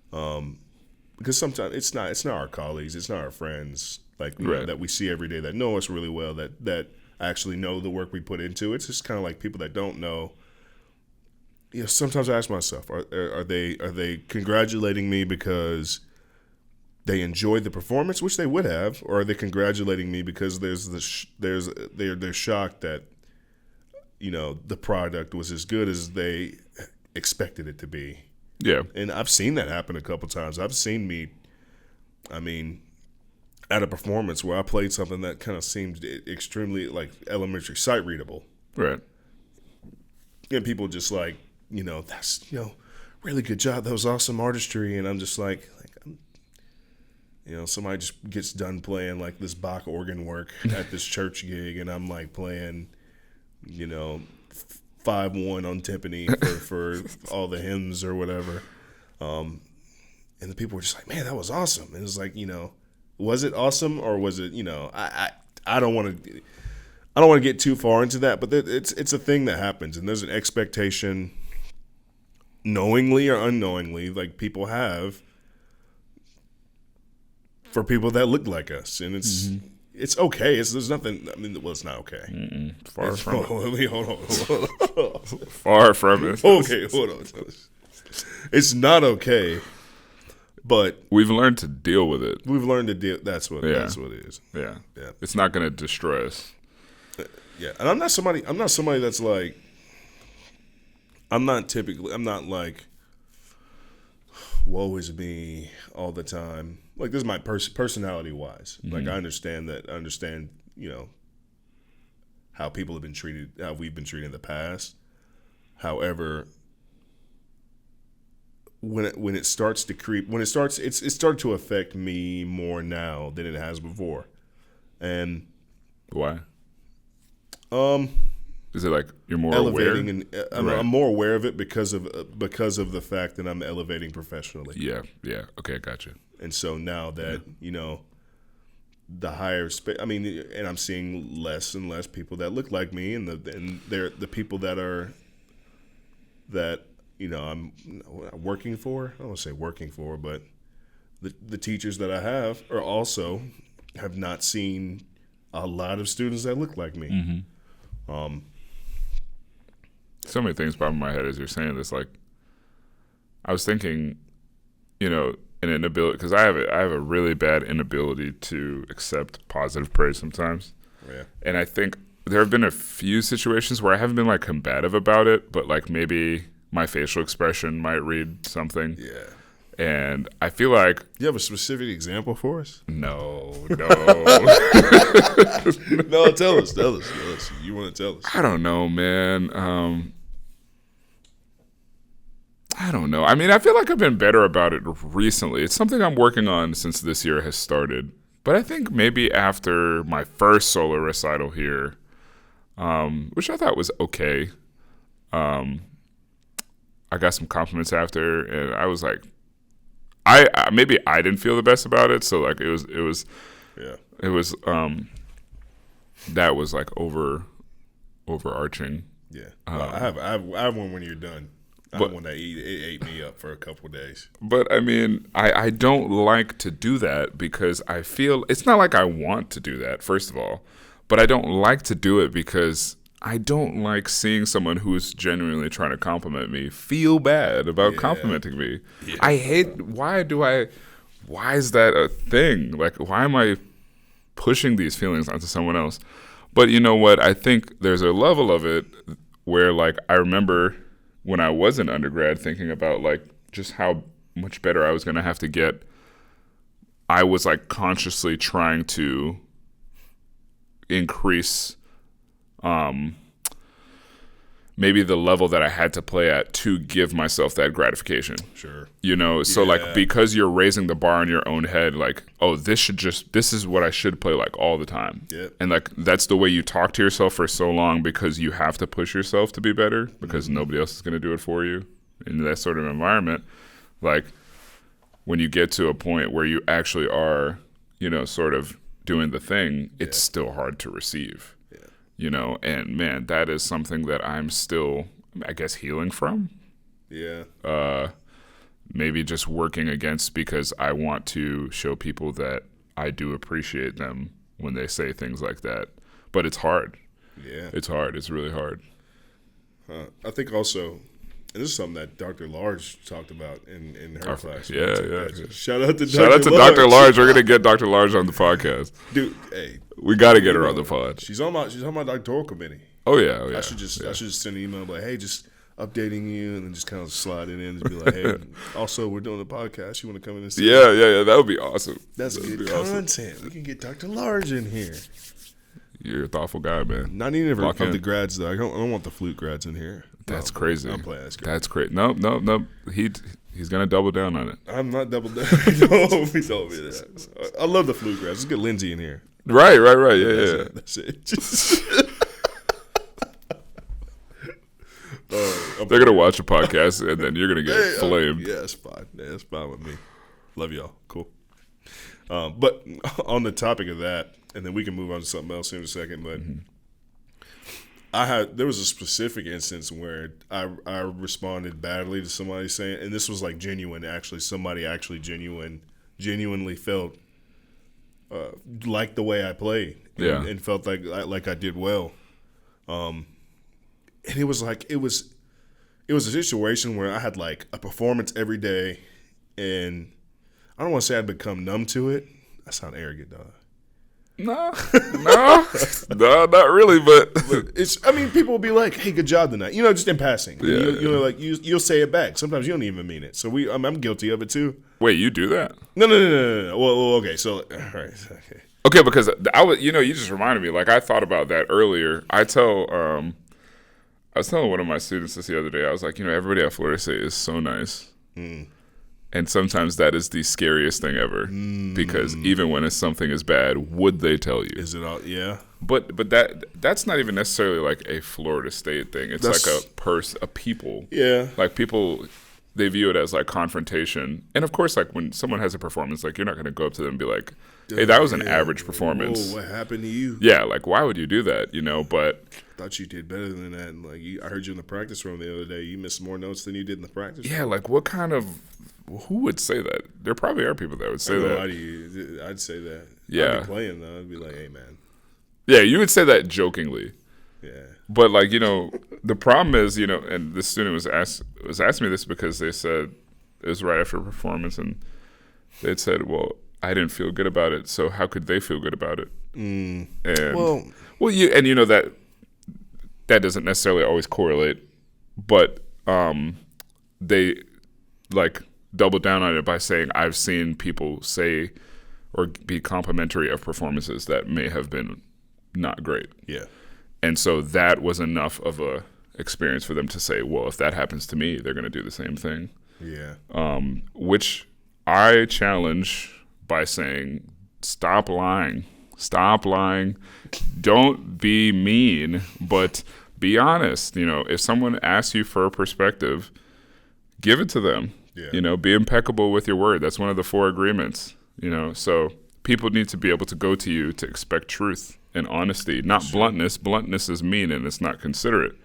Because sometimes it's not our colleagues, it's not our friends that we see every day that know us really well, that actually know the work we put into it. It's just kind of like people that don't know. Sometimes I ask myself, are they congratulating me because they enjoyed the performance, which they would have, or are they congratulating me because they're shocked that the product was as good as they expected it to be? Yeah. And I've seen that happen a couple times. I've seen at a performance where I played something that kind of seemed extremely like elementary, sight readable. Right. And people just like, that's really good job. That was awesome artistry. And I'm just like somebody just gets done playing like this Bach organ work at this church gig, and I'm like playing, 5-1 on timpani for all the hymns or whatever. And the people were just like, man, that was awesome. And it was like, was it awesome, or was it, I don't want to get too far into that, but it's a thing that happens, and there's an expectation, knowingly or unknowingly, like people have for people that look like us, and it's okay. There's nothing. I mean, well, it's not okay. Far from it. Hold on. Far from it. Okay, hold on. It's not okay, but we've learned to deal with it. We've learned to deal. That's what it is. Yeah. It's not going to destroy us. Yeah, and I'm not somebody that's like, I'm not like, woe is me all the time. Like, this is my personality wise. Mm-hmm. Like, I understand, you know, how people have been treated, how we've been treated in the past. However, when it starts to creep, it started to affect me more now than it has before. And Why? um Is it like you're more elevating aware? and Right. I'm more aware of it because of the fact that I'm elevating professionally. Yeah. Okay, gotcha. And so now that, you know, the higher and I'm seeing less and less people that look like me, and they're the people that you know I'm working for. I don't want to say working for, but the teachers that I have have not seen a lot of students that look like me. Mm-hmm. So many things pop in my head as you're saying this. Like, I was thinking, you know, an inability, because I have a really bad inability to accept positive praise sometimes. Yeah. And I think there have been a few situations where I haven't been like combative about it, but like maybe my facial expression might read something. Yeah. And I feel like, Do you have a specific example for us? no. No, tell us. You want to tell us? I don't know, man. I don't know. I mean, I feel like I've been better about it recently. It's something I'm working on since this year has started. But I think maybe after my first solo recital here, which I thought was okay, I got some compliments after, and I was like, maybe I didn't feel the best about it. So like it was that was like overarching. Yeah. I have one when you're done. I have one that it ate me up for a couple of days. But I mean, I don't like to do that because I feel it's not like I want to do that, first of all, but I don't like to do it because I don't like seeing someone who's genuinely trying to compliment me feel bad about complimenting me. Yeah. I hate, why is that a thing? Like, why am I pushing these feelings onto someone else? But you know what? I think there's a level of it where, like, I remember when I was in undergrad thinking about, like, just how much better I was going to have to get. I was, like, consciously trying to increase maybe the level that I had to play at to give myself that gratification. Sure. You know, so like, because you're raising the bar in your own head, like, oh, this is what I should play like all the time. Yep. And like, that's the way you talk to yourself for so long because you have to push yourself to be better because nobody else is going to do it for you in that sort of environment. Like, when you get to a point where you actually are, you know, sort of doing the thing, it's still hard to receive. You know, and man, that is something that I'm still, I guess, healing from. Yeah. Maybe just working against because I want to show people that I do appreciate them when they say things like that. But it's hard. Yeah. It's hard. It's really hard. I think also, and this is something that Dr. Large talked about in her class. Yeah. Shout out to Dr. Large. We're going to get Dr. Large on the podcast. Dude, hey. We got to get her on the pod. She's on my doctoral committee. Oh yeah. I should just send an email like, hey, just updating you, and then just kind of slide it in and be like, hey, also we're doing a podcast. You want to come in and see? Yeah. That would be awesome. That's good content. Awesome. We can get Dr. Large in here. You're a thoughtful guy, man. Not even of the grads though. I don't want the flute grads in here. That's crazy. I'm playing. That's great. No. He's gonna double down on it. I'm not double down. No, he told me that. I love the flute grads. Let's get Lindsay in here. Right. Yeah. That's it. They're gonna watch a podcast and then you're gonna get flamed. Yeah, it's fine. Yeah, it's fine with me. Love y'all. Cool. But on the topic of that, and then we can move on to something else in a second. But there was a specific instance where I responded badly to somebody saying, and this was like genuine. Actually, somebody actually genuinely felt like the way I played, and felt like I did well. And it was a situation where I had like a performance every day, and I don't want to say I'd become numb to it. I sound arrogant, dog. No, not really. But It's. I mean, people will be like, "Hey, good job tonight." You know, just in passing. Yeah, You'll say it back. Sometimes you don't even mean it. So I'm guilty of it too. wait, you do that? No. Well, okay. So, all right. Okay. Okay, because I was, you just reminded me. Like I thought about that earlier. I was telling one of my students this the other day. I was like, everybody at Florida State is so nice. And sometimes that is the scariest thing ever because even when something is bad, would they tell you? Is it all? Yeah. But that's not even necessarily like a Florida State thing. It's like a people. Yeah. Like people, they view it as like confrontation. And of course, like when someone has a performance, like you're not going to go up to them and be like, hey, that was an average performance. Whoa, what happened to you? Yeah, like why would you do that? But Thought you did better than that. And like I heard you in the practice room the other day. You missed more notes than you did in the practice room. Yeah, like what kind of who would say that? There probably are people that would say that. I'd say that. Yeah. I'd be playing though. I'd be like, hey man. Yeah, you would say that jokingly. Yeah. But like, the problem is, and the student was asking me this because they said it was right after a performance and they'd said, well, I didn't feel good about it, so how could they feel good about it? And that doesn't necessarily always correlate, but they like double down on it by saying I've seen people say or be complimentary of performances that may have been not great. Yeah. And so that was enough of a experience for them to say, well, if that happens to me, they're going to do the same thing. Yeah. Which I challenge by saying, stop lying. Stop lying. Don't be mean, but be honest. If someone asks you for a perspective, give it to them. Yeah. Be impeccable with your word. That's one of the 4 agreements. So people need to be able to go to you to expect truth and honesty, not bluntness. Bluntness is mean and it's not considerate.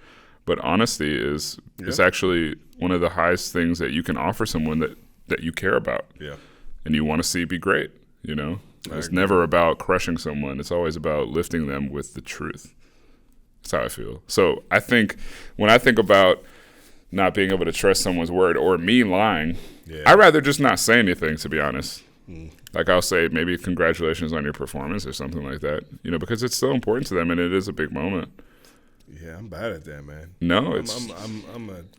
But honesty is actually one of the highest things that you can offer someone that you care about. Yeah. And you want to see be great, It's never about crushing someone. It's always about lifting them with the truth. That's how I feel. So I think when I think about not being able to trust someone's word or me lying, I'd rather just not say anything, to be honest. Like I'll say maybe congratulations on your performance or something like that, because it's so important to them and it is a big moment. Yeah, I'm bad at that, man. No,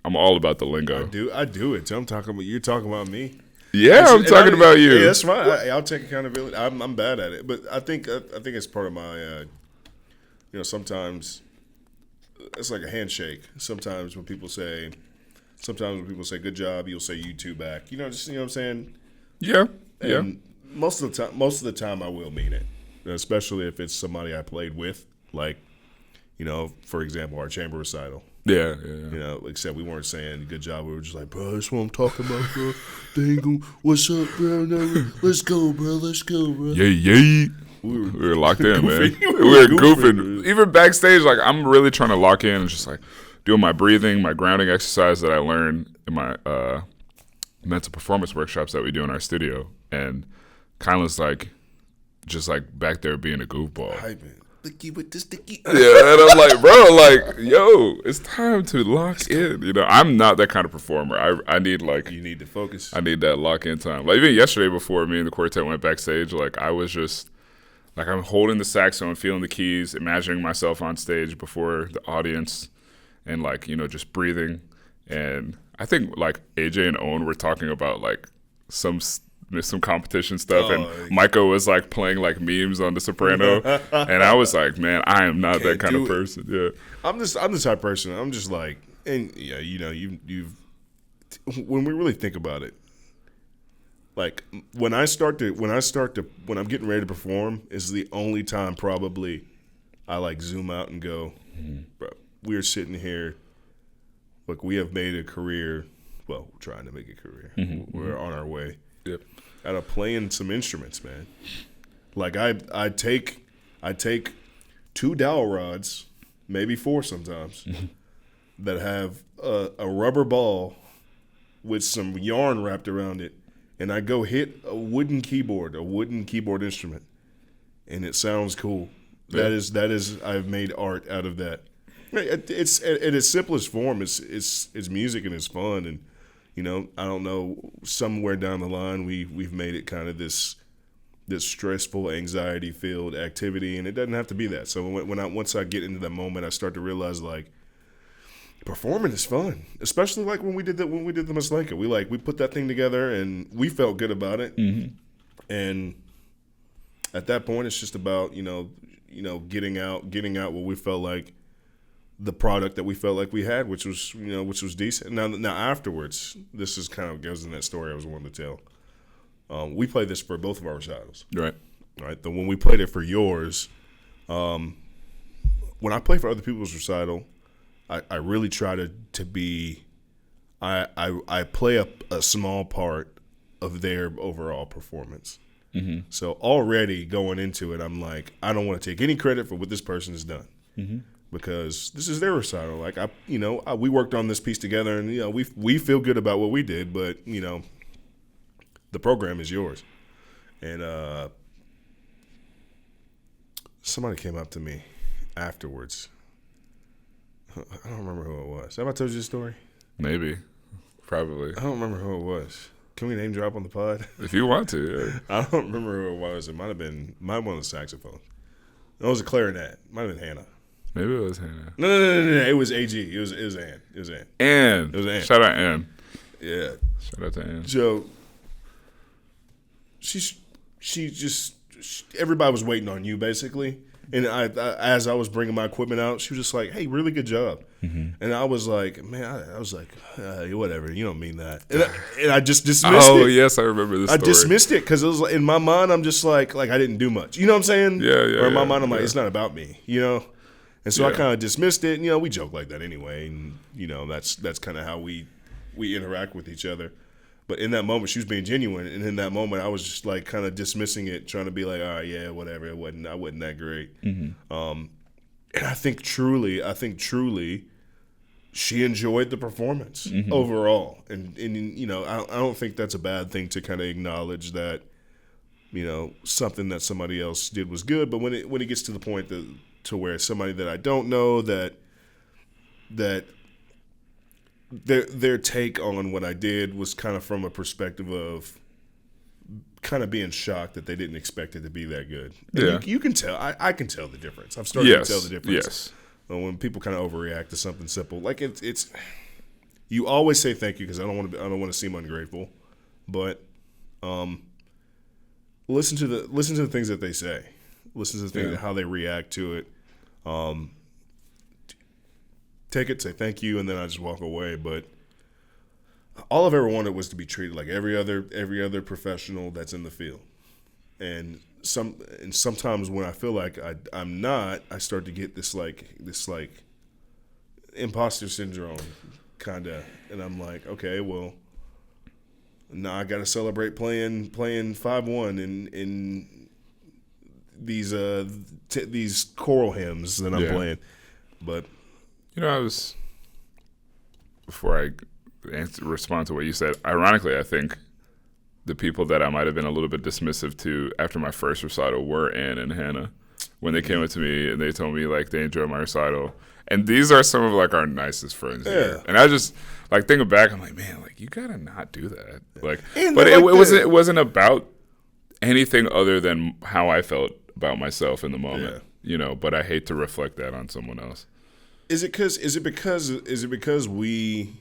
I'm all about the lingo. I do it. You're talking about me. Yeah, I'm talking about you. Yeah, that's fine. I'll take accountability. I'm bad at it, but I think it's part of my. Sometimes it's like a handshake. Sometimes when people say good job, you'll say you too back. Just what I'm saying. Yeah. And most of the time, I will mean it, especially if it's somebody I played with, like, for example, our chamber recital. Yeah. Except we weren't saying good job. We were just like, bro, that's what I'm talking about, bro. What's up, bro? Let's go, bro. Yeah. We were locked in, man. We were goofing. Even backstage, like, I'm really trying to lock in and just, like, doing my breathing, my grounding exercise that I learned in my mental performance workshops that we do in our studio. And Kylan's, like, just, like, back there being a goofball. Hype it. Sticky with the sticky. Yeah, and I'm like, bro, like, yo, it's time to lock in. I'm not that kind of performer. I need, like... You need to focus. I need that lock-in time. Like, even yesterday before me and the quartet went backstage, like, I was just... Like, I'm holding the saxophone, feeling the keys, imagining myself on stage before the audience, and, like, just breathing. And I think, like, AJ and Owen were talking about, like, some competition stuff, and Micah was, like, playing, like, memes on The Soprano. And I was like, man, I am not that kind of person. Yeah, I'm the type of person. I'm just like, and yeah, you've when we really think about it, like when I'm getting ready to perform is the only time probably I like zoom out and go, bro, we're sitting here. Look, we have made a career. Well, we're trying to make a career. We're on our way. Yep. Out of playing some instruments, man. Like I take 2 dowel rods, maybe 4 sometimes, that have a rubber ball with some yarn wrapped around it, and I go hit a wooden keyboard instrument, and it sounds cool. Yeah. That is I've made art out of that. It's in its simplest form. It's music and it's fun, and I don't know, somewhere down the line we've made it kind of this this stressful, anxiety-filled activity, and it doesn't have to be that. So once I get into that moment, I start to realize like performing is fun, especially like when we did the Maslenka. We put that thing together and we felt good about it, and at that point, it's just about getting out what we felt like the product that we felt like we had, which was decent. Now afterwards, this is kind of goes in that story I was wanting to tell. We played this for both of our recitals, Right. Then when we played it for yours, when I play for other people's recital, I really try to be. I play a small part of their overall performance. Mm-hmm. So already going into it, I'm like, I don't want to take any credit for what this person has done, because this is their recital. Like we worked on this piece together, and we feel good about what we did, but the program is yours. And somebody came up to me afterwards. I don't remember who it was. Have I told you the story? Maybe, probably. I don't remember who it was. Can we name drop on the pod? If you want to, yeah. I don't remember who it was. It might have been the saxophone. It was a clarinet. It might have been Hannah. Maybe it was Hannah. No. It was AG. It was Ann. It was Ann. Ann. It was Ann. Shout out Ann. Yeah. Shout out to Ann. So everybody was waiting on you basically. And as I was bringing my equipment out, she was just like, "Hey, really good job." Mm-hmm. And I was like, "Man," I was like, "Whatever, you don't mean that." And I just dismissed it. Oh yes, I remember this. I dismissed it because it was like, in my mind, I'm just like I didn't do much. You know what I'm saying? Yeah. Or in my mind, I'm like, it's not about me. And so I kind of dismissed it. We joke like that anyway, and that's kind of how we interact with each other. But in that moment, she was being genuine, and in that moment, I was just like kind of dismissing it, trying to be like, all right, yeah, whatever. I wasn't that great. Mm-hmm. And I think truly, she enjoyed the performance overall, and I don't think that's a bad thing to kind of acknowledge that, something that somebody else did was good. But when it gets to the point to where somebody that I don't know that their take on what I did was kind of from a perspective of kind of being shocked that they didn't expect it to be that good. And yeah. You can tell. I can tell the difference. I've started to tell the difference. Yes. When people kind of overreact to something simple, like it's you always say thank you because I don't want to seem ungrateful, but listen to the things that they say. Listen to the things how they react to it. Take it, say thank you, and then I just walk away. But all I've ever wanted was to be treated like every other professional that's in the field. And sometimes when I feel like I'm not, I start to get this imposter syndrome kind of, and I'm like, okay, well, now I got to celebrate playing 5-1 in these choral hymns that I'm playing, but. Before I respond to what you said, ironically, I think the people that I might have been a little bit dismissive to after my first recital were Ann and Hannah. When they came up to me and they told me, like, they enjoyed my recital. And these are some of, like, our nicest friends here. And I just, like, thinking back, I'm like, man, like, you gotta not do that. Like, but it wasn't about anything other than how I felt about myself in the moment, but I hate to reflect that on someone else. Is it because we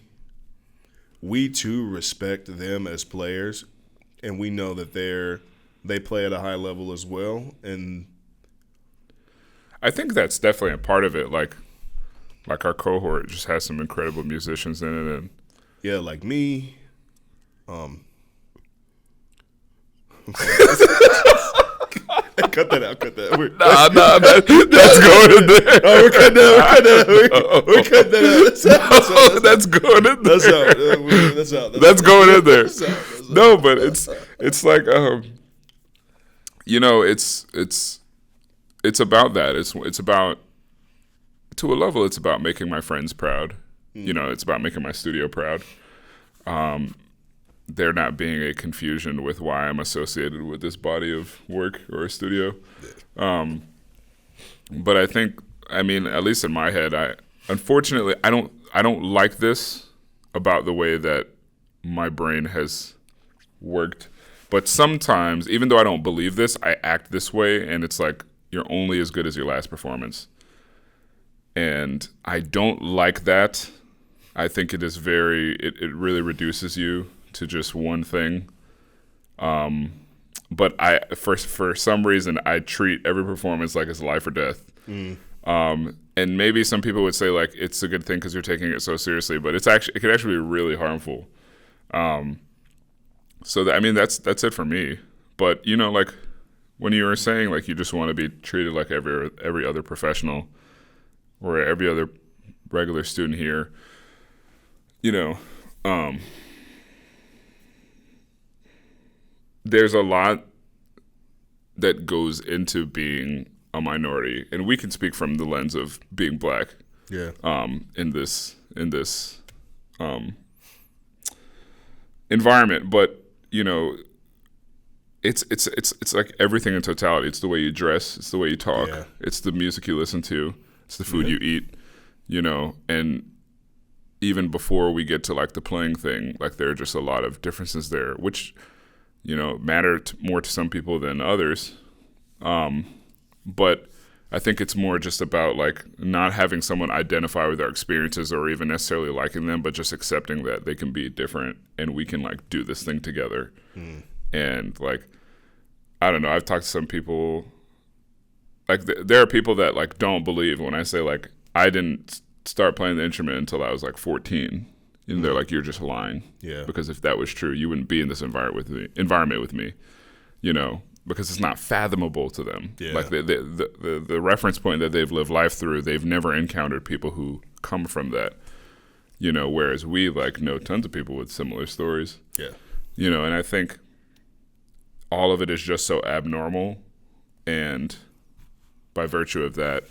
too respect them as players, and we know that they play at a high level as well? And I think that's definitely a part of it. Like our cohort just has some incredible musicians in it, and like me. Cut that out. Cut that. That's going in there. Oh, we're cutting that out. That's going in there. That's out. That's going in there. No, but it's like it's about that. It's about, to a level, it's about making my friends proud. It's about making my studio proud. There not being a confusion with why I'm associated with this body of work or a studio. But I think, at least in my head, unfortunately, I don't like this about the way that my brain has worked, But sometimes, even though I don't believe this, I act this way, and it's like you're only as good as your last performance. And I don't like that. I think it is it really reduces you to just one thing. But for some reason, I treat every performance like it's life or death. And maybe some people would say like it's a good thing because you're taking it so seriously, but it can actually be really harmful. So that's it for me. But like when you were saying like you just want to be treated like every other professional or every other regular student here, there's a lot that goes into being a minority, and we can speak from the lens of being black. Yeah. In this environment, but it's like everything in totality. It's the way you dress, it's the way you talk, it's the music you listen to, it's the food you eat, and even before we get to like the playing thing, like there are just a lot of differences there, which matter more to some people than others. But I think it's more just about like not having someone identify with our experiences or even necessarily liking them, but just accepting that they can be different and we can like do this thing together. And like, I don't know, I've talked to some people, like there are people that like don't believe when I say like I didn't start playing the instrument until I was like 14. And they're like, you're just lying. Yeah. Because if that was true, you wouldn't be in this environment with me, because it's not fathomable to them. Yeah. Like the reference point that they've lived life through, they've never encountered people who come from that, whereas we like know tons of people with similar stories. Yeah. And I think all of it is just so abnormal, and by virtue of that,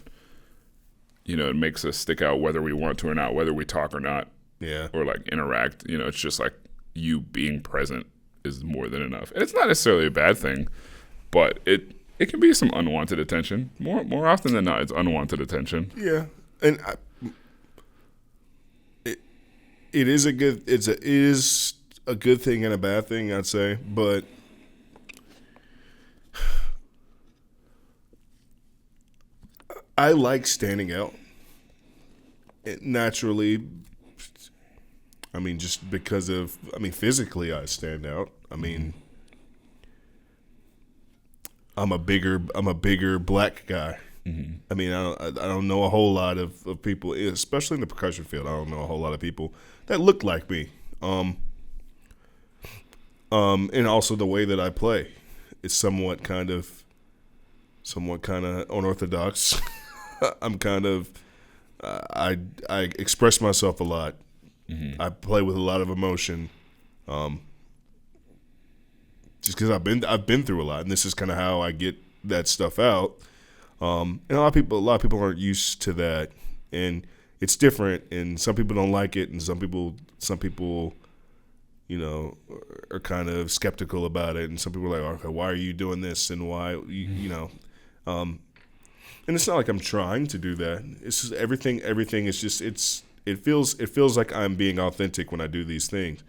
it makes us stick out whether we want to or not, whether we talk or not. Yeah. Or like interact. It's just like you being present is more than enough. And it's not necessarily a bad thing, but it can be some unwanted attention. More often than not, it's unwanted attention. Yeah. And it is a good thing and a bad thing, I'd say, but I like standing out. Naturally, just because of, physically I stand out. I'm a bigger black guy. I don't know a whole lot of people, especially in the percussion field. I don't know a whole lot of people that look like me. And also the way that I play is somewhat kind of unorthodox. I'm kind of, I express myself a lot. I play with a lot of emotion, just because I've been through a lot, and this is kind of how I get that stuff out. And a lot of people aren't used to that, and it's different. And some people don't like it, and some people, are kind of skeptical about it, and some people are like, okay, why are you doing this, and why, and it's not like I'm trying to do that. It's just everything is just It feels like I'm being authentic when I do these things,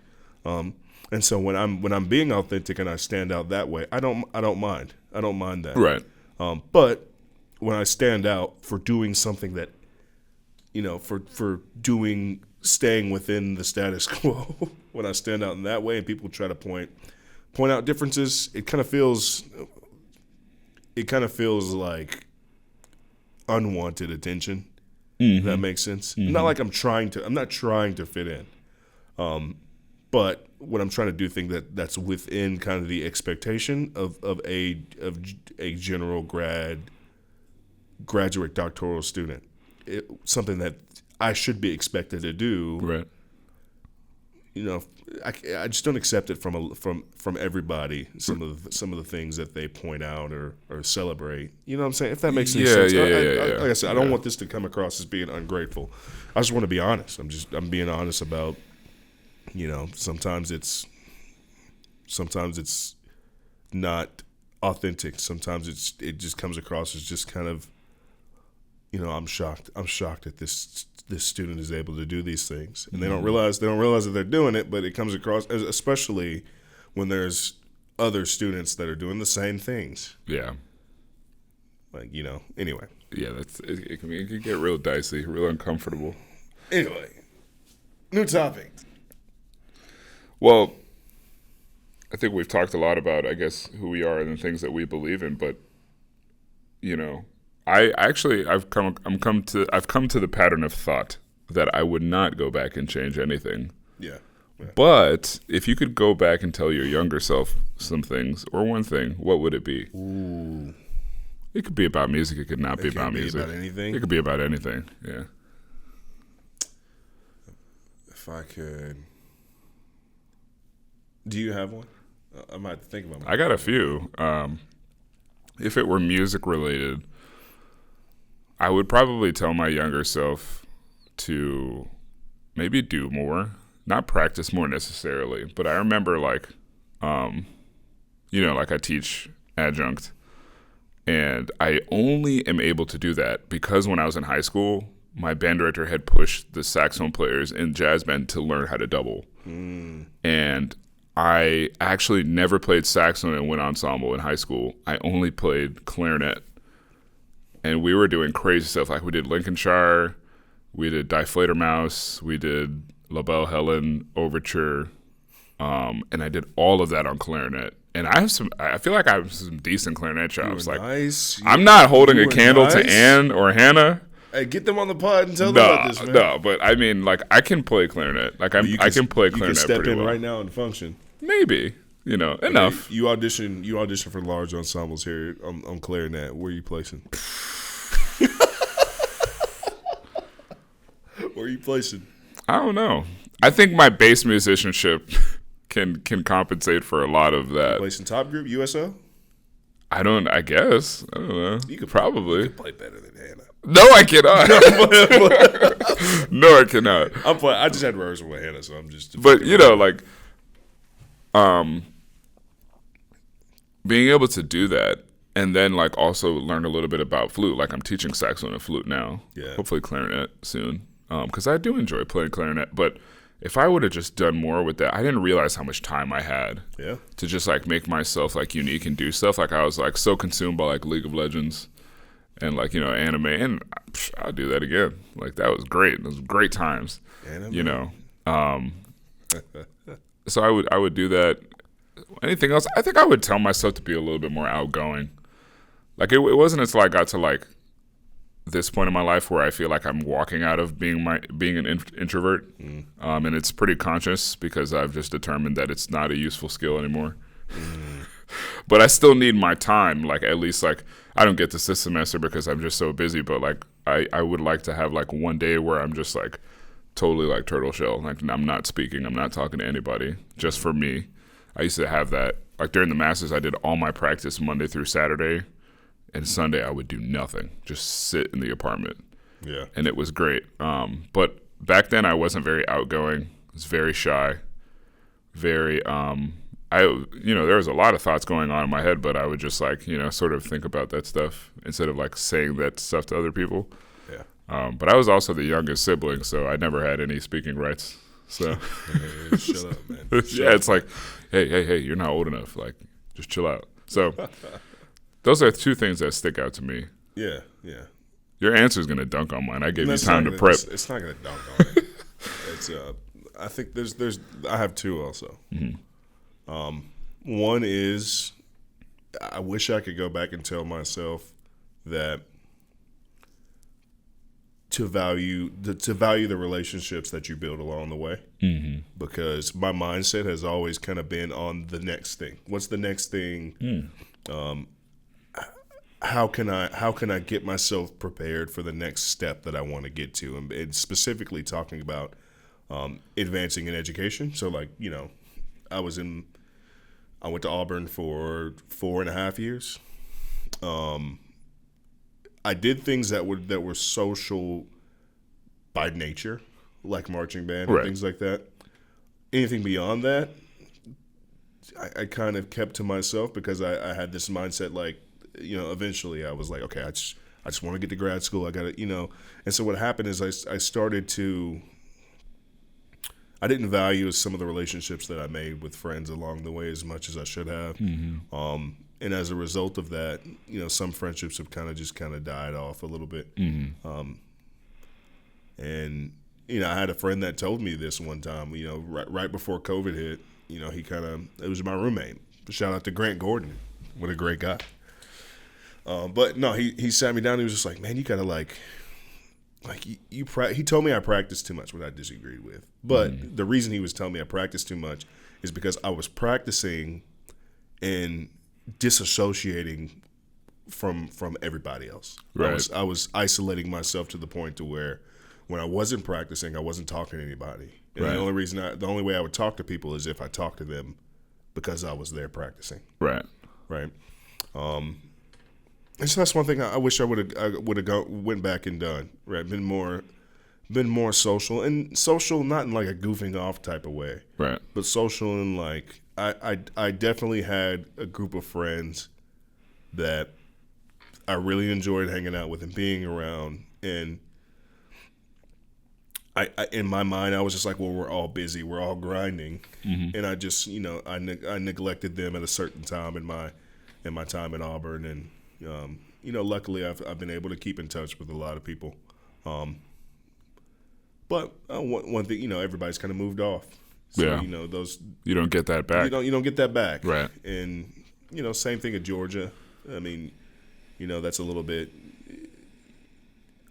and so when I'm being authentic and I stand out that way, I don't mind that. Right. But when I stand out for doing something that, for staying within the status quo, when I stand out in that way and people try to point out differences, it kind of feels like unwanted attention. If that makes sense. Not like I'm not trying to fit in. But when I'm trying to do things that's within kind of the expectation of a general graduate doctoral student, something that I should be expected to do. Right. I just don't accept it from everybody. Some of the things that they point out or celebrate. You know what I'm saying? If that makes any sense. Like I said, I don't want this to come across as being ungrateful. I just want to be honest. I'm being honest about. Sometimes it's not authentic. Sometimes it just comes across as just kind of. I'm shocked that this student is able to do these things, and they don't realize that they're doing it, but it comes across, especially when there's other students that are doing the same things. Yeah. Like, anyway. Yeah, it can get real dicey, real uncomfortable. Anyway, new topic. Well, I think we've talked a lot about, I guess, who we are and the things that we believe in, but I've come to the pattern of thought that I would not go back and change anything. Yeah. But if you could go back and tell your younger self some things or one thing, what would it be? Ooh. It could be about music. It could not be about music. It could be about anything? It could be about anything, yeah. If I could... Do you have one? I might think about I got a few. If it were music related, I would probably tell my younger self to maybe do more. Not practice more necessarily, but I remember like I teach adjunct, and I only am able to do that because when I was in high school, my band director had pushed the saxophone players in jazz band to learn how to double. And I actually never played saxophone in wind ensemble in high school. I only played clarinet. And we were doing crazy stuff. Like we did Lincolnshire, we did Die Fledermaus, we did La Belle Helen Overture, and I did all of that on clarinet. And I feel like I have some decent clarinet chops. Like, nice. I'm not holding a candle to Anne or Hannah. Hey, get them on the pod and tell them about this, man. No, but I mean, like, I can play clarinet. Like, I can play clarinet pretty well. You can step in right now and function. Maybe, enough. You audition for large ensembles here on clarinet. Where are you placing? Where are you placing? I don't know. I think my bass musicianship can compensate for a lot of that. Placing top group, USO? I guess. I don't know. You could probably. You could play better than Hannah. No, I cannot. No, I cannot. I just had rehearsal with Hannah, so I'm just. But being able to do that, and then like also learn a little bit about flute. Like I'm teaching saxophone and flute now. Yeah. Hopefully clarinet soon. Because I do enjoy playing clarinet, but if I would have just done more with that, I didn't realize how much time I had to just like make myself like unique and do stuff. Like I was like so consumed by like League of Legends and like anime, and I'll do that again. Like that was great. Those great times. Anime. So I would do that. Anything else? I think I would tell myself to be a little bit more outgoing. Like it wasn't until I got to like this point in my life where I feel like I'm walking out of being an introvert, and it's pretty conscious because I've just determined that it's not a useful skill anymore. But I still need my time. Like at least like I don't get this semester because I'm just so busy. But like I would like to have like one day where I'm just like totally like turtle shell. Like I'm not speaking. I'm not talking to anybody. Just for me. I used to have that. Like during the Masters, I did all my practice Monday through Saturday. And Sunday I would do nothing, just sit in the apartment. Yeah. And it was great. But back then I wasn't very outgoing. I was very shy. Very, there was a lot of thoughts going on in my head, but I would just like, sort of think about that stuff instead of like saying that stuff to other people. Yeah. But I was also the youngest sibling, so I never had any speaking rights. So hey, shut up, man. It's like, hey, you're not old enough. Like, just chill out. So those are two things that stick out to me. Yeah. Your answer is going to dunk on mine. I gave you time to prep. It's not going to dunk on it. It's I think there's I have two also. Mm-hmm. One is I wish I could go back and tell myself that to value the relationships that you build along the way. Mm-hmm. Because my mindset has always kind of been on the next thing. What's the next thing? How can I get myself prepared for the next step that I want to get to? And specifically talking about advancing in education. So like, I went to Auburn for 4.5 years. I did things that were social by nature, like marching band and things like that. Anything beyond that, I kind of kept to myself because I had this mindset like, eventually I was like, okay, I just want to get to grad school. I got to, And so what happened is I started to I didn't value some of the relationships that I made with friends along the way as much as I should have. And as a result of that, some friendships have kind of died off a little bit. And I had a friend that told me this one time. Right before COVID hit. It was my roommate. Shout out to Grant Gordon. What a great guy. But no, he sat me down. He was just like, man, you gotta he told me I practiced too much, what I disagreed with. But the reason he was telling me I practiced too much is because I was practicing and disassociating from everybody else. Right. I was isolating myself to the point to where when I wasn't practicing, I wasn't talking to anybody. And Right. the only way I would talk to people is if I talked to them because I was there practicing. Right. Right. And so that's one thing I wish I would have went back and done. Right. Been more social, and social not in like a goofing off type of way. Right. But social in like I definitely had a group of friends that I really enjoyed hanging out with and being around. And I in my mind, I was just like, well, we're all busy, we're all grinding, and I just I neglected them at a certain time in my time in Auburn, and luckily I've been able to keep in touch with a lot of people. But one thing, everybody's kind of moved off. So, Yeah. those You don't get that back. you don't get that back. Right. And same thing at Georgia. I mean, that's a little bit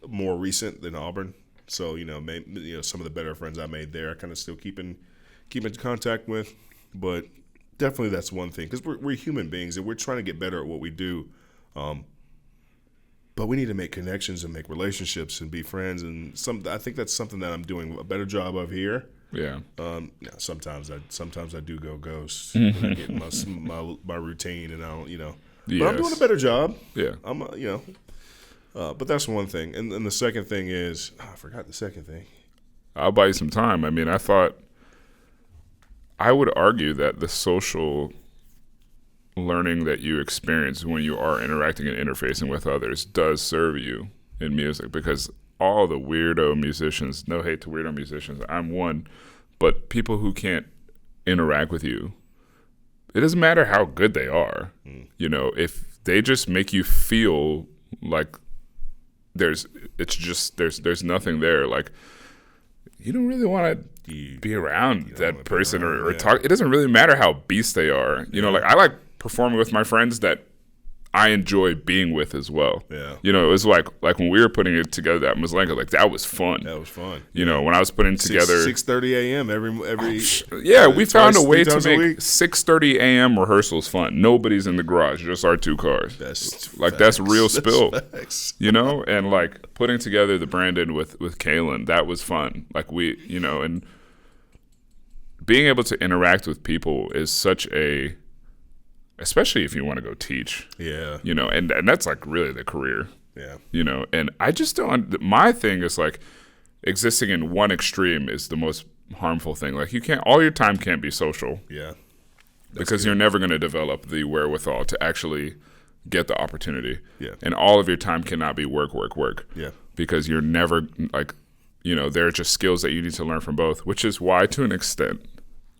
more recent than Auburn. So some of the better friends I made there, I kind of still keep in contact with. But definitely that's one thing, because we're human beings and we're trying to get better at what we do. But we need to make connections and make relationships and be friends. And I think that's something that I'm doing a better job of here. Yeah. Sometimes I do go ghost when I get in my routine, and I don't. But I'm doing a better job. Yeah. I'm but that's one thing. And the second thing is, I forgot the second thing. I'll buy you some time. I mean, I would argue that the social learning that you experience when you are interacting and interfacing with others does serve you in music, because all the weirdo musicians, no hate to weirdo musicians, I'm one, but people who can't interact with you, it doesn't matter how good they are. If they just make you feel like there's nothing there, like you don't really want to be around that person or talk. It doesn't really matter how beast they are. Like I like performing with my friends that I enjoy being with as well. Yeah. It was like when we were putting it together at Maslenka, like that was fun. That was fun. When I was putting together 6:30 a.m. every we found a way to times a make week. 6:30 a.m. rehearsals fun. Nobody's in the garage, just our two cars. That's real spill. Facts. And like putting together the Brandon with Kylan, that was fun. Like and being able to interact with people is such a, especially if you want to go teach. Yeah. And that's like really the career. Yeah. And I just don't, my thing is like existing in one extreme is the most harmful thing. Like all your time can't be social. Yeah. Because you're never going to develop the wherewithal to actually get the opportunity. Yeah. And all of your time cannot be work. Yeah. Because you're never like, there are just skills that you need to learn from both, which is why to an extent,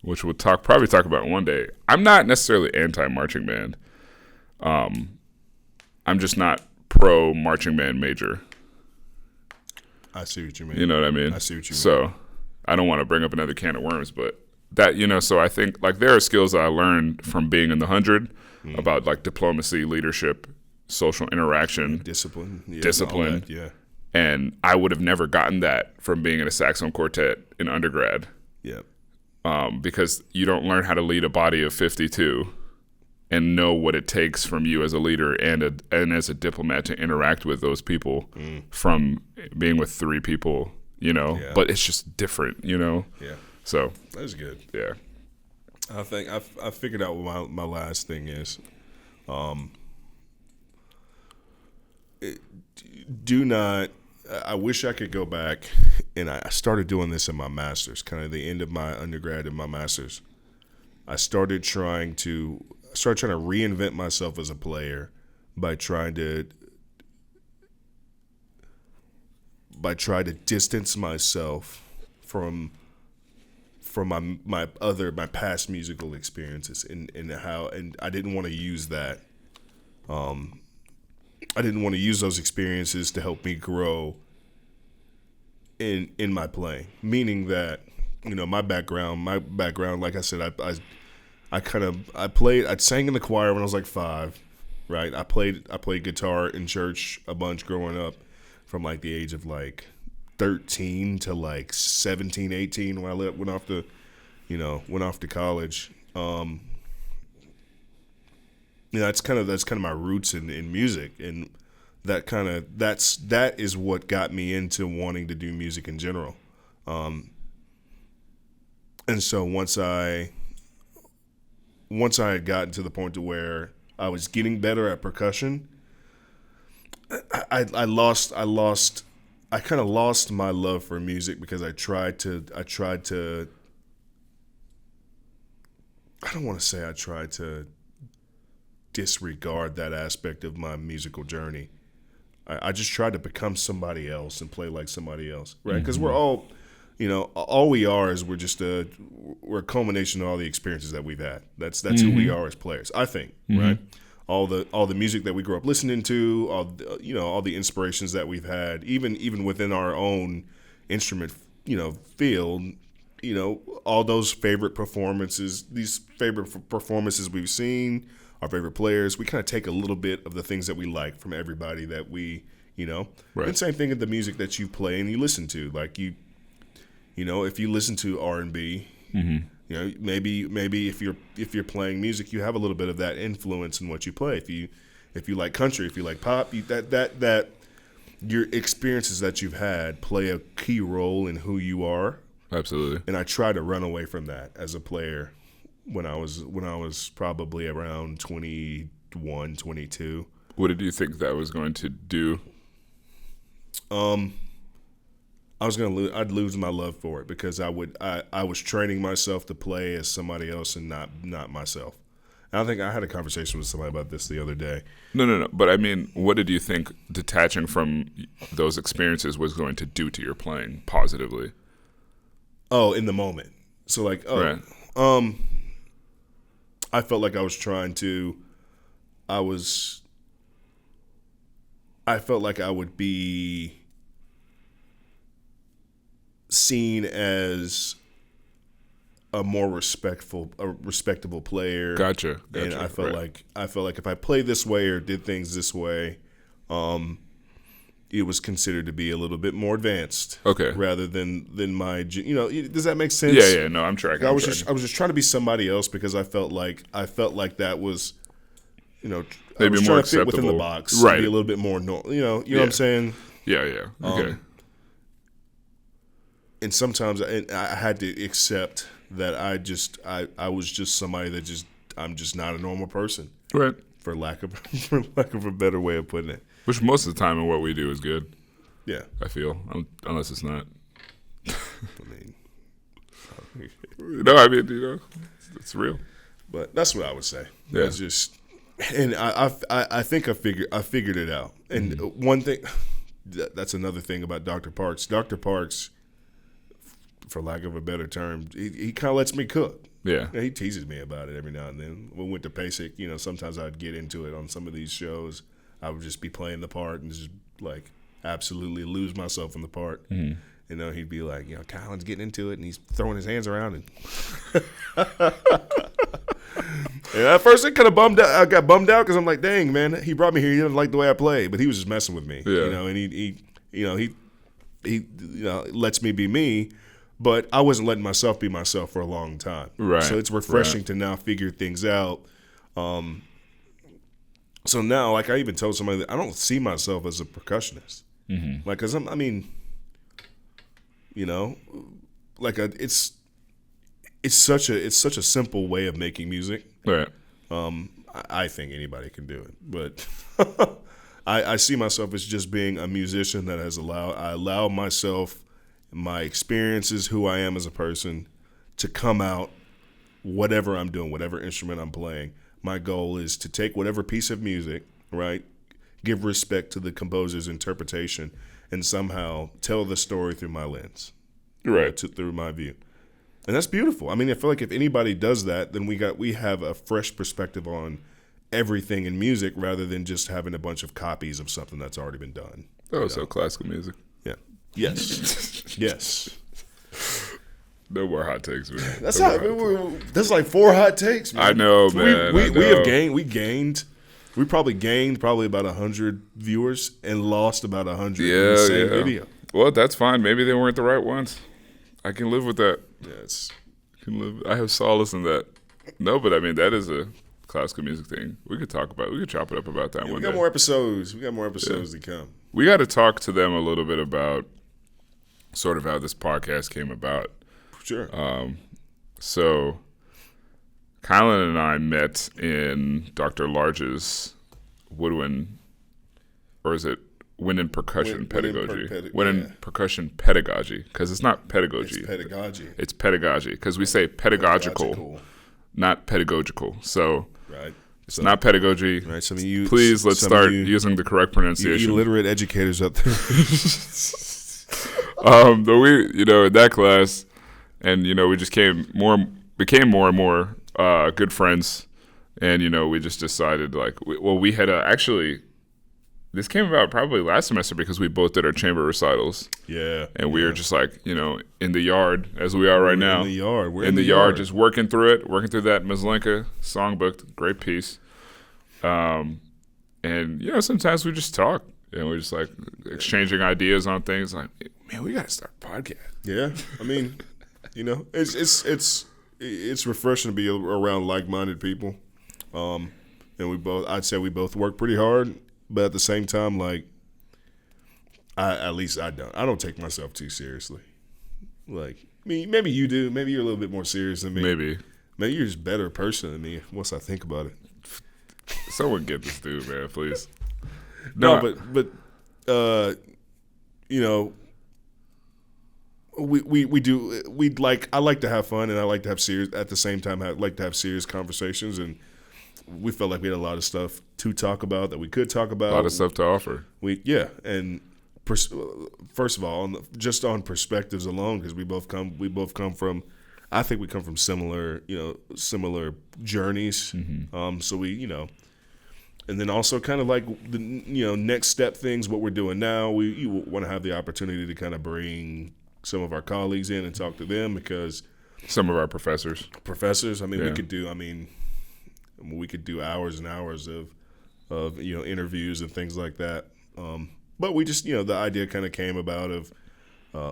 which we'll probably talk about one day, I'm not necessarily anti-marching band. I'm just not pro-marching band major. I see what you mean. You know what I mean? I see what you mean. So I don't want to bring up another can of worms, but that, so I think like there are skills that I learned from being in the 100 about like diplomacy, leadership, social interaction. Discipline. Yeah, Discipline. all that, yeah. And I would have never gotten that from being in a saxophone quartet in undergrad. Yeah. Because you don't learn how to lead a body of 52 and know what it takes from you as a leader and as a diplomat to interact with those people from being with 3 people, Yeah. But it's just different, Yeah. So That's good. yeah, I think I figured out what my last thing is. Do not. I wish I could go back, and I started doing this in my master's, kind of the end of my undergrad and my master's. I started trying to reinvent myself as a player by trying to distance myself from from my past musical experiences and I didn't want to use that. I didn't want to use those experiences to help me grow in my playing. Meaning that, my background, like I said, I sang in the choir when I was like 5, right? I played guitar in church a bunch growing up from like the age of like 13 to like 17, 18 when I went off to college. That's kind of my roots in music, and that is what got me into wanting to do music in general. And so once I had gotten to the point to where I was getting better at percussion, I kind of lost my love for music because I tried to I don't want to say I tried to disregard that aspect of my musical journey. I just tried to become somebody else and play like somebody else, right? Because we're all, all we are is we're a culmination of all the experiences that we've had. That's who we are as players, I think, right? All the music that we grew up listening to, all the inspirations that we've had, even within our own instrument, field, all those favorite performances we've seen, our favorite players, we kind of take a little bit of the things that we like from everybody that we, Right. And same thing with the music that you play and you listen to. Like if you listen to R&B, maybe if you're playing music, you have a little bit of that influence in what you play. If you like country, if you like pop, that your experiences that you've had play a key role in who you are. Absolutely. And I try to run away from that as a player when I was probably around 21, 22. What did you think that was going to do? I'd lose my love for it because I was training myself to play as somebody else and not myself. And I think I had a conversation with somebody about this the other day. No. But I mean, what did you think detaching from those experiences was going to do to your playing positively? Oh, in the moment. So like, right. I felt like I felt like I would be seen as a more respectable player. Gotcha. And I felt like if I played this way or did things this way, it was considered to be a little bit more advanced. Okay. Rather than my, does that make sense? Yeah. No, I'm tracking. I was just trying to be somebody else because I felt like that was, maybe I was more trying to fit within the box, right? Be a little bit more, what I'm saying? Yeah. Okay. And sometimes I had to accept that I was just somebody I'm just not a normal person, right? For lack of a better way of putting it. Which most of the time in what we do is good. Yeah, I feel, unless it's not. I mean, no, it's real. But that's what I would say. Yeah. It's just, and I think I figured it out. And one thing, that's another thing about Dr. Parks. Dr. Parks, for lack of a better term, he kind of lets me cook. Yeah. He teases me about it every now and then. When we went to PASIC, sometimes I'd get into it on some of these shows. I would just be playing the part and just like absolutely lose myself in the part. Mm-hmm. He'd be like, Kylan's getting into it and he's throwing his hands around and and at first it kind of bummed out. I got bummed out because I'm like, dang man, he brought me here. He didn't like the way I play, but he was just messing with me. Yeah. And he lets me be me. But I wasn't letting myself be myself for a long time. Right. So it's refreshing to now figure things out. So now, like I even told somebody that I don't see myself as a percussionist. Mm-hmm. Like, cause it's such a simple way of making music. Right. I think anybody can do it, but I see myself as just being a musician that I allow myself, my experiences, who I am as a person, to come out whatever I'm doing, whatever instrument I'm playing. My goal is to take whatever piece of music, right, give respect to the composer's interpretation, and somehow tell the story through my lens, right, through my view. And that's beautiful. I mean, I feel like if anybody does that, then we have a fresh perspective on everything in music rather than just having a bunch of copies of something that's already been done. Oh, so classical music. Yeah. Yes. Yes. No more hot takes, man. That's that's like 4 hot takes, man. I know, man. We probably gained about 100 viewers and lost about 100 in the same video. Well, that's fine. Maybe they weren't the right ones. I can live with that. Yes. I have solace in that. No, but I mean, that is a classical music thing. We could chop it up about that one day. We got more episodes. To come. We got to talk to them a little bit about sort of how this podcast came about. Sure. So Kylan and I met in Dr. Large's woodwind, or is it wind and percussion pedagogy? Wind and percussion pedagogy, because it's not pedagogy. It's pedagogy. It's pedagogy, because we say pedagogical, not pedagogical. So right. It's not pedagogy. Right. Please, let's start using the correct pronunciation. You illiterate educators out there. But we, in that class, and we just became more and more good friends, and we just decided we had actually. This came about probably last semester because we both did our chamber recitals. Yeah. And we were just in the yard as we are right now. In the yard. We're in the yard just working through that Maslenka songbook. Great piece. And, sometimes we just talk and we're just exchanging ideas on things like, man, we got to start a podcast. Yeah. I mean, it's refreshing to be around like-minded people. And I'd say we both work pretty hard. But at the same time, I don't take myself too seriously. Maybe you do. Maybe you're a little bit more serious than me. Maybe you're just a better person than me once I think about it. Someone get this dude, man, please. No, but I like to have fun and I like to have serious at the same time. I like to have serious conversations, and we felt like we had a lot of stuff to talk about that we could talk about. A lot of stuff to offer. First of all, just on perspectives alone, because we both come from, I think we come from similar journeys. Mm-hmm. So we, and then also kind of like the next step things, what we're doing now. We want to have the opportunity to kind of bring some of our colleagues in and talk to them, because some of our professors. I mean, we could do hours and hours of interviews and things like that. But we just the idea kind of came about of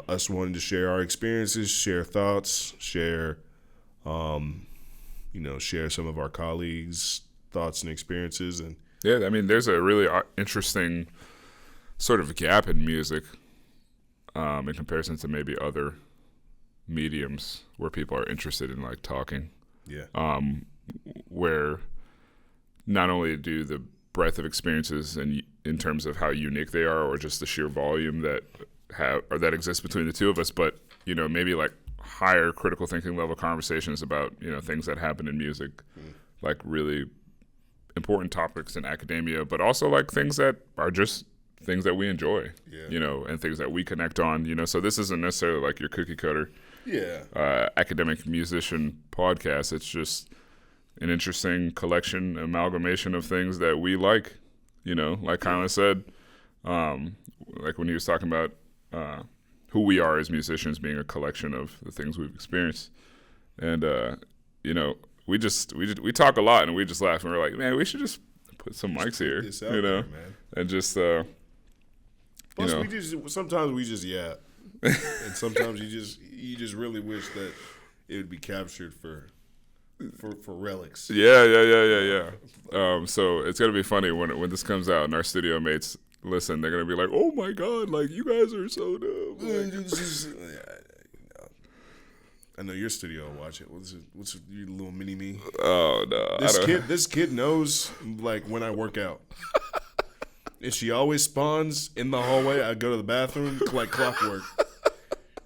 us wanting to share our experiences, share thoughts, share some of our colleagues' thoughts and experiences. And yeah, I mean, there's a really interesting sort of gap in music in comparison to maybe other mediums where people are interested in talking. Yeah. Where not only do the breadth of experiences and in terms of how unique they are, or just the sheer volume that exists between the two of us, but maybe higher critical thinking level conversations about things that happen in music, really important topics in academia, but also things that are just things that we enjoy, and things that we connect on. So this isn't necessarily your cookie cutter, academic musician podcast. It's just an interesting collection, amalgamation of things that we like, like Kylan said, when he was talking about who we are as musicians being a collection of the things we've experienced. And, we talk a lot and we just laugh and we're like, man, we should just put some mics here, there, and just, Plus, sometimes we just yap. And sometimes you just really wish that it would be captured for relics. Yeah. So it's gonna be funny when this comes out and our studio mates listen. They're gonna be like, "Oh my god, you guys are so dumb." I know your studio will watch it. What's your little mini me? Oh no, This kid knows when I work out. And she always spawns in the hallway. I go to the bathroom like clockwork.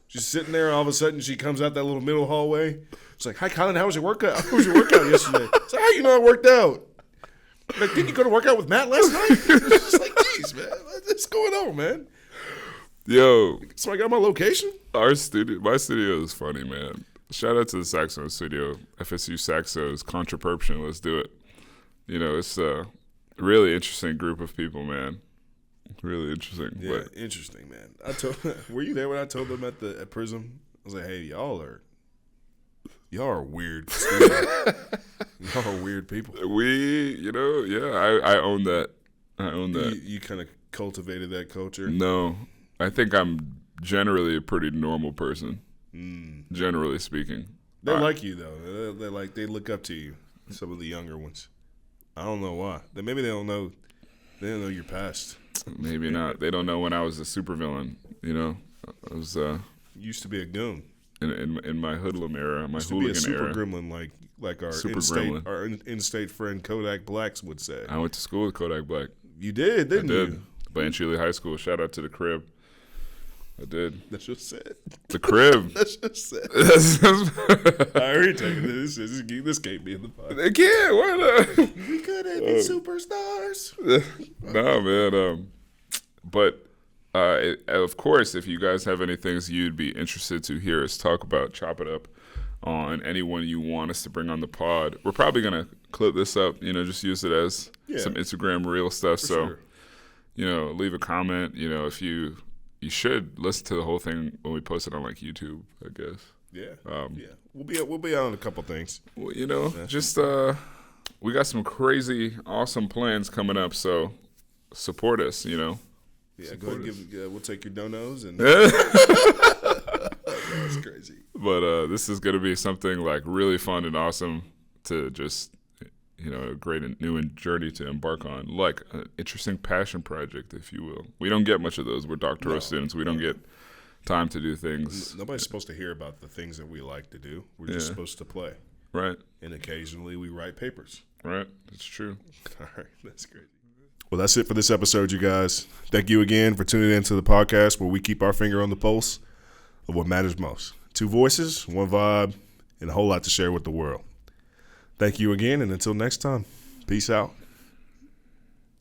She's sitting there, all of a sudden she comes out that little middle hallway. She's like, "Hi, Kylan, how was your workout? How was your workout yesterday?" It's like, "How you know I worked out?" Didn't you go to work out with Matt last night? It's just geez, man, what's going on, man? Yo. So I got my location? My studio is funny, man. Shout out to the saxophone studio, FSU Saxos, Contraproption. Let's do it. You know, it's a really interesting group of people, man. Really interesting. Yeah, interesting, man. Were you there when I told them at Prism? I was like, hey, y'all are weird. Y'all are weird people. I own that. You kind of cultivated that culture? No, I think I'm generally a pretty normal person. Generally speaking, they like you though. They look up to you. Some of the younger ones. I don't know why. Maybe they don't know. They don't know your past. Maybe not. They don't know when I was a supervillain. You know, I was used to be a goon in my hoodlum era, my used hooligan to be a super era. gremlin, like our Super in-state friend Kodak Blacks would say. I went to school with Kodak Black. You did, didn't you? Blanchard High School. Shout out to the crib. I did. That's just it. The crib. That's just it. I already taken this. This can't be in the podcast. They can't. Why not? We could have been superstars. No, man. But of course, if you guys have any things you'd be interested to hear us talk about, chop it up on anyone you want us to bring on the pod. We're probably gonna clip this up. You know, just use it as some Instagram reel stuff. So, sure. You know, leave a comment. You know, if you should listen to the whole thing when we post it on like YouTube, I guess. Yeah. We'll be on a couple things. Well, you know, just we got some crazy, awesome plans coming up. So support us. You know. Yeah. Go ahead and we'll take your donos and. That's crazy. But this is gonna be something like really fun and awesome to just. You know, a great new journey to embark on, like an interesting passion project, if you will. We don't get much of those. We're doctoral students. We don't get time to do things. Nobody's supposed to hear about the things that we like to do. We're just supposed to play. Right. And occasionally we write papers. Right. That's true. All right. That's crazy. Well, that's it for this episode, you guys. Thank you again for tuning into the podcast where we keep our finger on the pulse of what matters most. 2 voices, 1 vibe, and a whole lot to share with the world. Thank you again, and until next time, peace out.